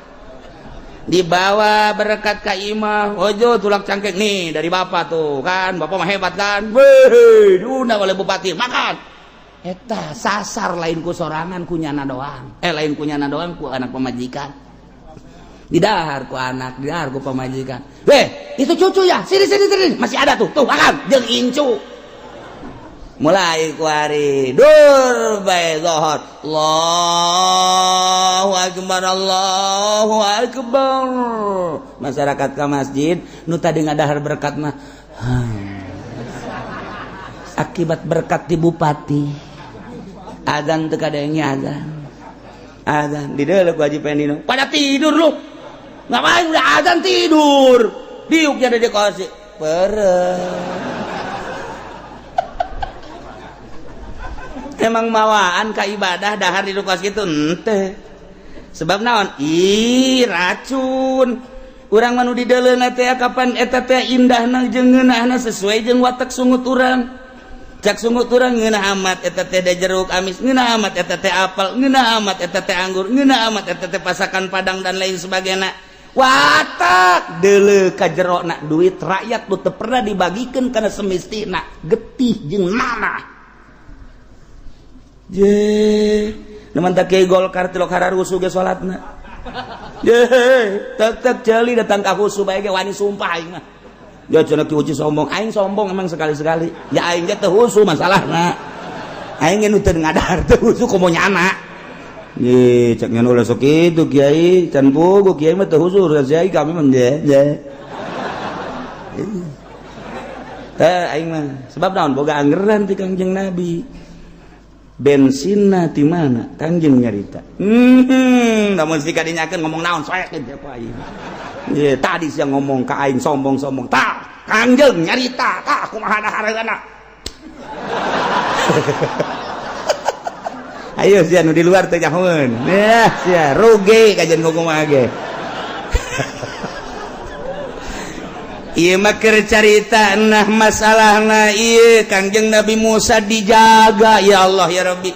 dibawa berkat ka imah ojo tulak cangkeng nih dari bapak tuh kan bapak mah hebat kan weh diundang oleh bupati makan eta sasar lain ku sorangan ku nyana doang lain ku nyana doang ku anak pemajikan didahar ku anak didahar ku pemajikan weh itu cucu ya sini masih ada tuh makan jeung incu mulai kuari dur bae zohor Allahu akbar masyarakat ka masjid nu tadi ngadahar berkat mah akibat berkat di bupati azan teu kadenge azan di deuleu ku Haji Pendino pada tidur lu ngapain udah azan tidur diuk jadi di kursi emang mawaan ka ibadah dahar di lukas gitu ente sebab naon racun urang manu di deuleuna teh kapan eta teh indahna jeung ngeunahna sesuai jeung watak sungut urang cak sungut urang ngeunah amat eta teh da jeruk amis ngeunah amat eta teh apel ngeunah amat eta teh anggur ngeunah amat eta teh pasakan padang dan lain sebagainya watak deuleu ka jerona duit rakyat teu pernah dibagikeun kana semestina getih jeung nanah je namun tak kiai Golkar tilok hararusu ge salatna je tek jeli datang ka husu bae ge wani sumpah aing mah ya cenah ki uci sombong aing sombong emang sekali-sekali ya aing ge teu husu masalahna aing ge nu teu ngadahar teu husu komo nyana ye cek nya ulah sok kitu kiai can pugu kiai mah teu husu kiai kami mah je aing mah sebab naon boga anggeran ti Kangjeng Nabi bensinna di mana Kangjeng nyarita namun jika dinyakeun ngomong naon soek teh apa aing ye tadi siang ngomong ka aing sombong tah Kangjeng nyarita tah kumaha dahareuna ayo sia nu di luar teh nyahoeun ya sia rugi kajen kumaha ge ieu mah keur carita nah masalahna ieu Kangjeng Nabi Musa dijaga ya Allah ya Rabbi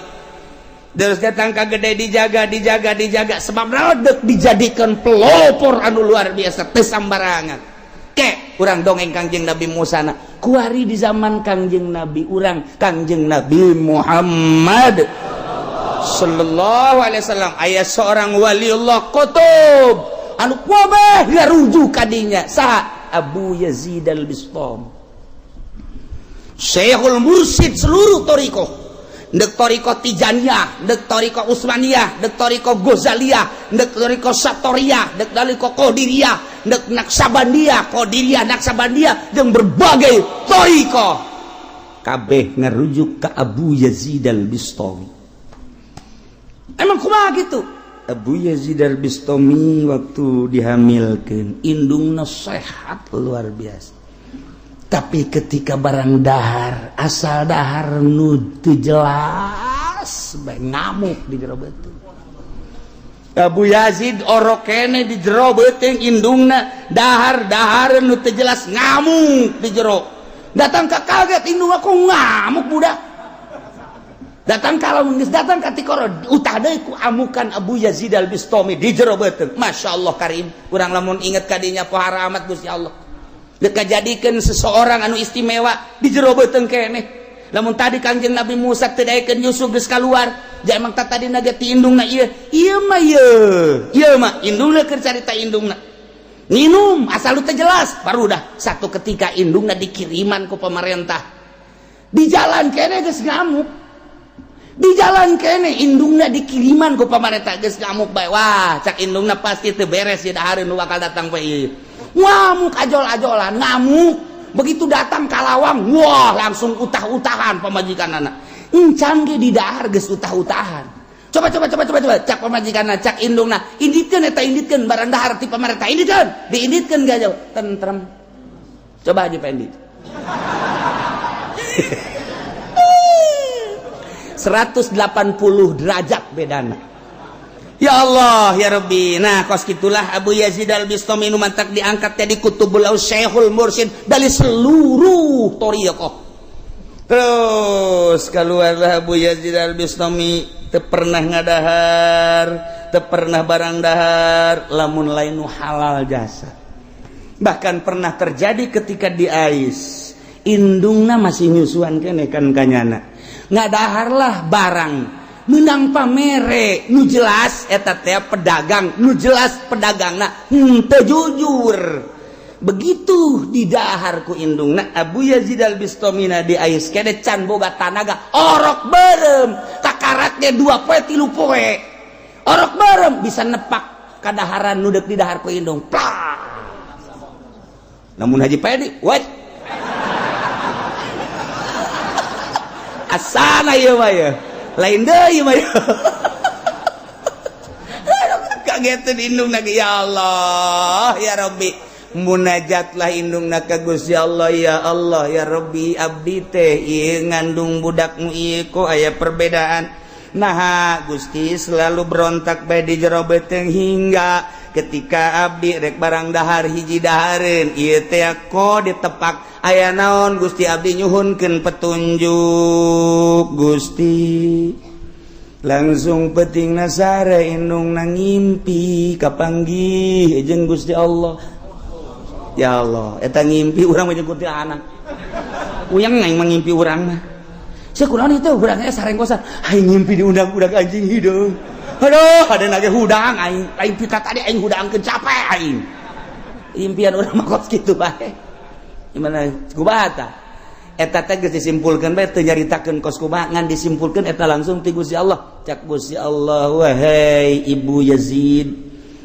terus datang ka gede dijaga sebab naon deuk dijadikeun pelopor anu luar biasa teu sambarangan ke urang dongeng Kangjeng Nabi Musa na kuari di zaman Kangjeng Nabi urang Kangjeng Nabi Muhammad sallallahu alaihi wasallam aya seorang waliullah kutub anu kuabeh ngarujuk ka dinya saha Abu Yazid al-Bistam Syekhul Mursyid seluruh torikoh dek torikoh Tijaniyah dek torikoh Utsmaniyah dek torikoh Ghazaliyah dek torikoh Satoriyah dek torikoh Qadiriyah dek Naksabandiyah Qadiriyah Naksabandiyah jeung berbagai torikoh kabeh ngarujuk ke Abu Yazid al-Bistami emang kumaha gitu Abu Yazid al-Bistami waktu dihamilkan indungna sehat luar biasa, tapi ketika barang dahar asal dahar nu teu jelas bae ngamuk di jero beuteung. Abu Yazid orok kene di jero beuteung indungna dahar nu teu jelas ngamuk di jero. Datang ka kaget indungna kok ngamuk budak. Datang kalau geus datang ka tikoro utah deui ku amukan Abu Yazid al-Bistami di jero beuteung. Masyaallah karim, urang lamun inget kadinya pohara amat Gusti Allah. Deuk kajadikeun seseorang anu istimewa di jero beuteung keneh. Lamun tadi Kangjeng Nabi Musa teu daekeun Yusuf geus kaluar, ja emang tadi naga ti indungna ieu. Ieu mah indungna keur carita indungna. Minum asal teu jelas, baru dah satu ketika indungna dikiriman ku pemerintah. Di jalan keneh geus ngamuk. Di jalan kene indungna dikiriman ku pemerintah geus ngamuk bae. Wah, cak indungna pasti teu beres ya dahareun nu bakal datang bae ieu. Ngamuk ajol-ajolan, ngamuk. Begitu datang kalawang, wah langsung utah-utahan pamajikanana. Encan ge di dahar geus utah-utahan. Coba cak pamajikanana, cak indungna, inditkeun eta inditkeun barang dahar ti pemerintah inditkeun. Diinditkeun gak jauh, tentrem. Coba aja pendit. 180 derajat bedana. Ya Allah ya Rabbi. Nah kos gitulah Abu Yazid al-Bistami nu mantak diangkat jadi kutubul Syekhul Mursyid dari seluruh thariqah. Terus keluarlah Abu Yazid al-Bistami teu pernah ngadahar, teu pernah barang dahar lamun lain nu halal jasa. Bahkan pernah terjadi ketika di Ais indungna masih nyusuan kene kan kanyana. Ngadaharlah barang menang pamere nu jelas eta teh pedagang nu jelas pedagangna teu jujur. Begitu didahar ku indungna Abu Yazid al-Bistami di Ais kene can boga tanaga orok beureum kakaratnya 2 poe 3 poe orok beureum bisa nepak kadaharan nu deuk didahar ku indung plak. Namun Haji Pedi what asana ieu mah ya lain deui mah ya kageteun indungna ya Allah ya Rabbi munajatlah indungna ka Gusti Allah ya Rabbi abdi teh ieu ngandung budakmu ieu kok aya perbedaan nah Gusti selalu berontak bae di jero beuteung hingga ketika abdi rek barang dahar hiji dahareun ieu teh kok ditepak aya naon Gusti abdi nyuhunkeun petunjuk Gusti langsung peutingna sare indungna ngimpi kapanggih jeung Gusti Allah. Ya Allah eta ngimpi urang mah jeung kuntilanak uyang aing mangimpi urang mah sakunaon itu urang sarenggosan aing ngimpi diundang budak anjing hideung. Aduh, ada nage hudang aing pita tadi aing hudangkeun capek aing. Impian urang mah kos kitu bae. Gimana kumaha eta? Eta teh geus disimpulkeun bae teu nyaritakeun kos kumaha ngan disimpulkeun eta langsung ti Gusti Allah. Cak Gusti Allah wahai Ibu Yazid,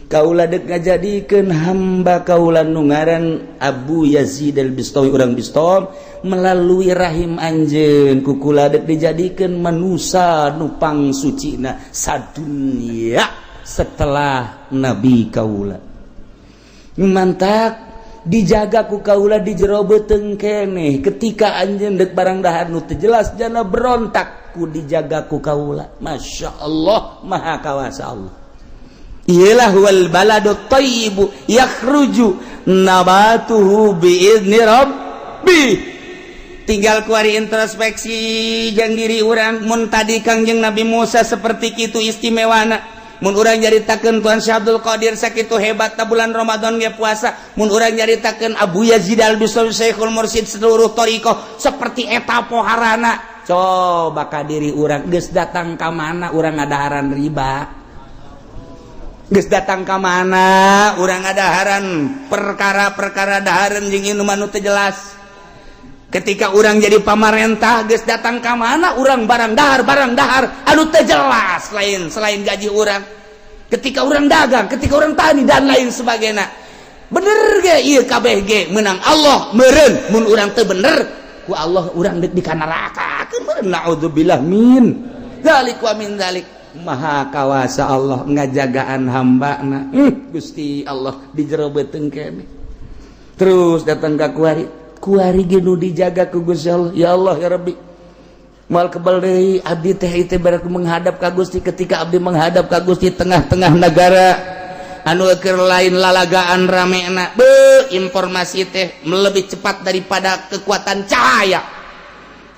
kaula deuk ngajadikeun hamba kaula nu ngaran Abu Yazid al-Bistami urang Bistom melalui rahim anjeun ku kula deuk dijadikeun manusia nu pangsucina sadunya setelah nabi kaula. Mantak dijaga ku kaula di jero beuteung keneh ketika anjeun deuk barang dahar nu teu jelas jana berontak ku dijaga ku kaula. Masya Allah maha kawasa Allah. Ialah wal baladut thayyibu yakhruju nabatuhu biizni rabbi. Tinggal kuari introspeksi jeung diri urang mun tadi Kangjeng Nabi Musa seperti kitu istimewana. Mun urang nyaritakeun Tuan Syekh Abdul Qadir sakitu hebatna bulan Ramadan ge puasa. Mun urang nyaritakeun Abu Yazid al-Bistami Syekhul Mursyid seluruh thariqah seperti eta poharana. Coba ka diri urang geus datang ka mana urang ngadaharan riba. Geus datang ka mana urang ngadaharan perkara-perkara dahareun jeung ieu manu teu jelas. Ketika urang jadi pamarentah geus datang ka mana urang barang dahar anu teu jelas lain selain gaji urang. Ketika urang dagang, ketika urang tani dan lain sebagainya. Bener ge ieu kabeh ge meunang Allah meureun mun urang teu bener ku Allah urang deuk dikanarakakeun meureun naudzubillah min dzalik wa min dzalik. maha kawasa Allah ngajagaan hambana. Gusti Allah dijerobeuteun keneh. Terus datang ka kuari ge nu dijaga ku Gusti Allah. Ya Allah ya Rabbi, moal kebal deui abdi teh ieu barak menghadap ka Gusti. Ketika abdi menghadap ka Gusti tengah-tengah negara anu keur lain lalagaan ramena, informasi teh lebih cepat daripada kekuatan cahaya.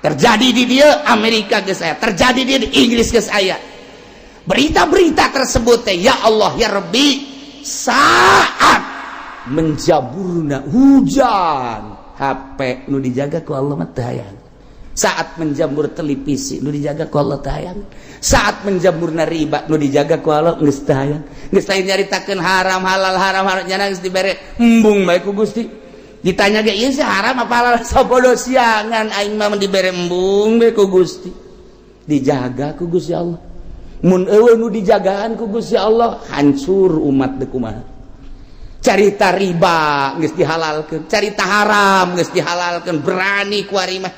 Terjadi di dia Amerika geus aya, terjadi di Inggris geus aya. Berita-berita tersebut teh ya Allah ya Rabbi, saat menjaburna hujan HP nu dijaga ku Allah mah teu hayang. Saat menjamur televisi nu dijaga ku Allah teu hayang. Saat menjamurna riba nu dijaga ku Allah geus teu hayang. Geus lain nyaritakeun haram halal nyana geus dibere embung bae ku Gusti. Ditanya ge ieu sih haram apa halal sabodo siangan aing mah dibere embung bae ku Gusti. Dijaga ku Gusti Allah. Mun eueuh nu dijagaan ku Gusti Allah hancur umat teu kumaha. Carita riba geus dihalalkeun, carita haram geus dihalalkeun, berani ku ari mah.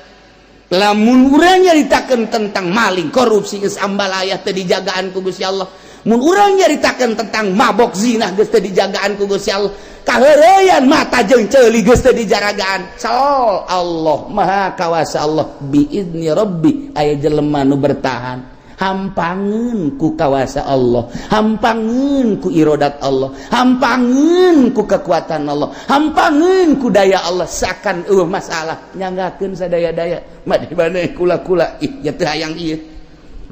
Lamun urang nyaritakeun tentang maling, korupsi geus ambalaya teu dijagaan ku Gusti Allah. Mun urang nyaritakeun tentang mabok zina geus teu dijagaan ku Gusti Allah. Kaheureyan mata jeung ceuli geus teu dijaragaan. Sal Allah Maha Kawasa Allah biizni Rabbi aya jelema nu bertahan. Hampangeun ku kawasa Allah, hampangeun ku irodat Allah, hampangeun ku kekuatan Allah, hampangeun ku daya Allah. Sakan masalah nyanggakeun sadaya-daya mah di maneh kula-kula ih ya teu hayang ieu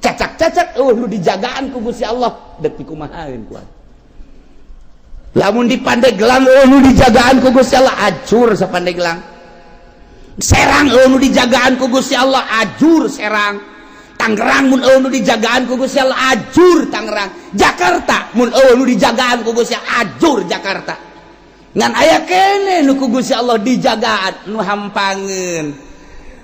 cacak-cacak nu dijagaan ku Gusti Allah deuk kumahaeun kuat. Lamun di Pandeglang nu dijagaan ku Gusti Allah ajur sa Pandeglang. Serang nu dijagaan ku Gusti Allah ajur Serang. Tangerang mun eueuh nu dijagaan ku Gusti Allah ajur Tangerang. Jakarta mun eueuh nu dijagaan ku Gusti Allah ajur Jakarta. Ngan aya kene nu ku Gusti Allah dijagaan nu hampangeun.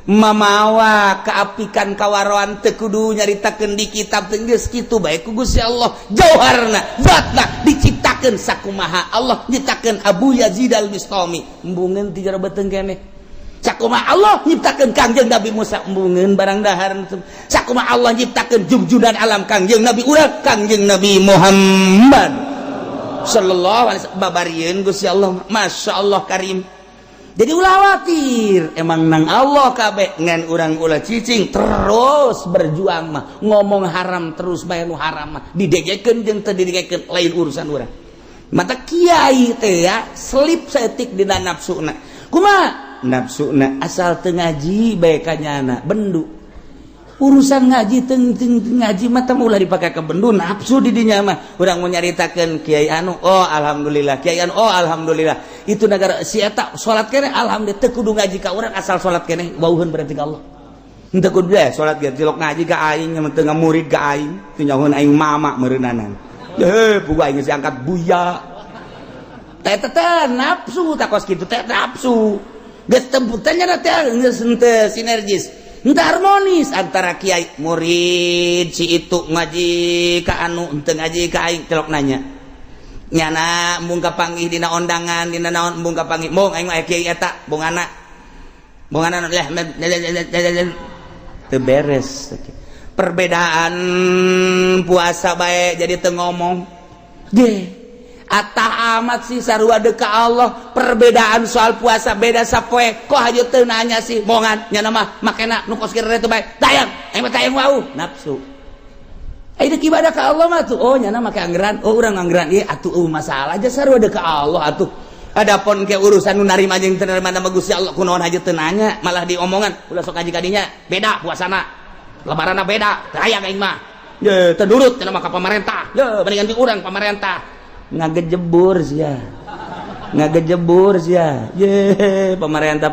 Mamawa kaapikan kawaroan teu kudu nyaritakeun di kitab teh geus kitu bae ku Gusti Allah. Jauharna zatna diciptakeun sakumaha Allah nyiptakeun Abu Yazid Al-Bistami. Embungeun ti jarobeteun keneh. Sakumaha Allah nyiptakeun Kangjeng Nabi Musa embungeun barang dahar. Sakumaha Allah nyiptakeun junjunan alam Kangjeng Nabi urang Kangjeng Nabi Muhammad sallallahu alaihi wasallam babarieun Gusti Allah. Masyaallah karim. Jadi ulah khawatir emang nang Allah kabeh ngan urang ulah cicing terus berjuang mah ngomong haram terus bae nu haram mah didegekeun jeung teu didegekeun lain urusan urang. Mata kiai teh ya selip saeutik dina nafsuna. Kumaha? Nafsuna asal teu ngaji bae kanyana bendu. Urusan ngaji teu ngaji mah teh ulah dipake ka bendu nafsu di dinya mah. Urang mau nyaritakeun kiai anu oh alhamdulillah, kiai anu oh alhamdulillah. Itu negara si eta salat keneh alhamdulillah teu kudu ngaji ka urang asal salat keneh wauheun berarti ka Allah. Henteu kudu bae salat ge cilok ngaji ka aing mah teu ngamurid ka aing, teu nyahoeun aing mama meureunanan. Pugu aing geus diangkat buya. Teh nafsu takos kitu teh nafsu. Geus tembutanya teh geus henteu sinergis, henteu harmonis antara kiai murid si itu ngaji ka anu henteu ngaji ka aing celok nanya. Nyana embung kapanggih dina ondangan dina naon embung kapanggih mung aing mah kiai eta bongana leh teu beres. Perbedaan puasa bae jadi teu ngomong ge atah amat sih sarua deuk ka Allah. Perbedaan soal puasa beda sapoe kok hayu teu nanya sih mongan nyana mah makena nu kos kira teh bae tayang aing mah tayang wau nafsu. Ai deuk ibadah ka Allah mah tuh oh nyana make anggeran oh urang anggeran ieu atuh masalah aja sarua deuk ka Allah atuh. Adapun ke urusan nu narima jeung teu narima nama Gusti Allah kunaon hayu teu nanya malah diomongan ulah sok ngaji ka dinya beda puasana lebaranna beda teu hayang aing mah ye teu nurut cenah mah ka pamarentah ye bandingan ti urang pamarentah ngagejebur sia ye pemerintah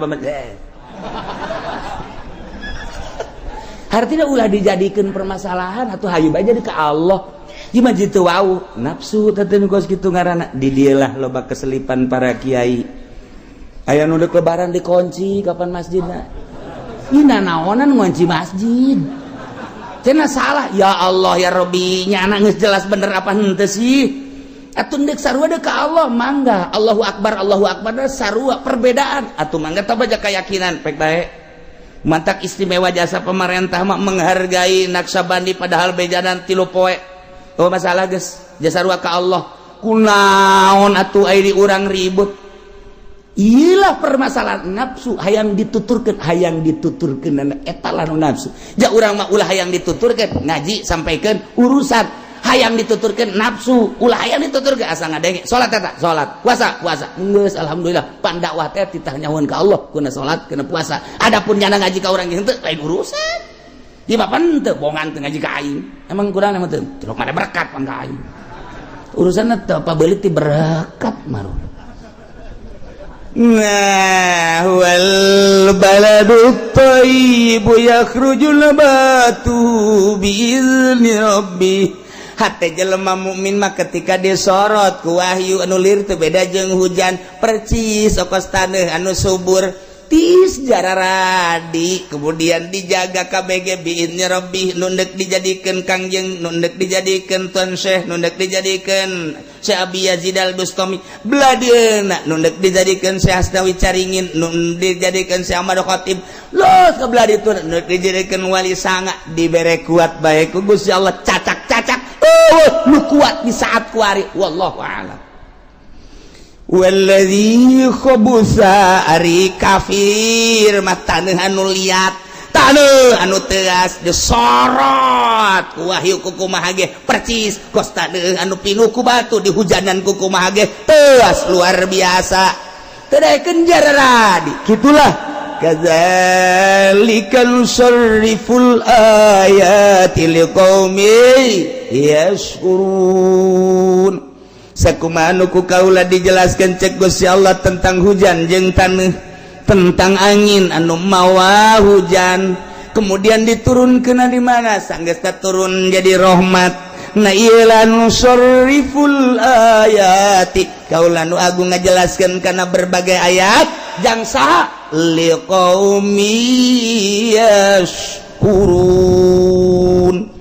artinya ulah dijadikan permasalahan atau hayu bae jadi ka Allah gimana jitu wau nafsu teh nu geus kitu ngaranna di dieu lah loba keselipan para kiai aya nu deuk lebaran dikunci kapan masjidna ina naonan ngunci masjid cenah salah ya Allah ya Rabbi nyana geus jelas bener apa henteu sih. Atuh deuk sarua deuk ka Allah mangga Allahu akbar sarua perbedaan atuh mangga teh baja keyakinan pek bae mantak istimewa jasa pemerintah mah menghargai Naksabandi padahal bejanan 3 poe. Oh masalah geus jasa ruah ka Allah kunaon atuh aya urang ribut. Iyalah permasalahan nafsu hayang dituturkeun eta lamun nafsu. Ja urang mah ulah hayang dituturkeun ngaji sampaikeun urusan hayang dituturkeun nafsu ulah hayang dituturkeun asa ngadenge salat eta salat puasa geus alhamdulillah pandakwah teh titah nyahoan ka Allah kuna salat kuna puasa adapun nyana ngaji ka urang henteu lain urusan di papan teu bongan teu ngaji ka aing emang kurang mah teu tilok mah berkat pan ka aing urusanna teu pabelit ti berkat mah. Nah wal baladut thayyibu yakhrujul nabatu biizni rabbih. Hate jelema mukmin mah ketika disorot ku wahyu anu lir teu beda jeung hujan percis okos taneuh anu subur tis jararadi kemudian dijaga KBG biizni rabbih nu deuk dijadikeun kangjeng nu deuk dijadikeun tuan syekh nu deuk dijadikeun Syekh Abi Yazid Al-Bustami bladeuna nu deuk dijadikeun Syekh Asnawi Caringin nu dijadikeun Syekh Ahmad Khatib los ka bladitun nu dijadikeun wali sanga dibere kuat bae ku Gusti Allah cacak-cacak nu kuat di saat kuari wallahu a'lam. Walladzi khabusa ari kafir mah taneuh anu liat taneuh anu teas disorot ku wahyu ku kumaha ge percis kos taneuh anu pinuh ku batu dihujanan ku kumaha ge teas luar biasa teu daekeun jararadi kitulah kadzalika nusarriful ayati liqaumin yashkurun. Sakumaha anu ku kaula dijelaskeun cek Gusti Allah tentang hujan jeung taneuh tentang angin anu mawa hujan kemudian diturunkeun di mana sanggeus turun jadi rahmat na ieu nusarriful ayati kaula nu agung ngajelaskeun kana berbagai ayat jang saha liqaumi yashkurun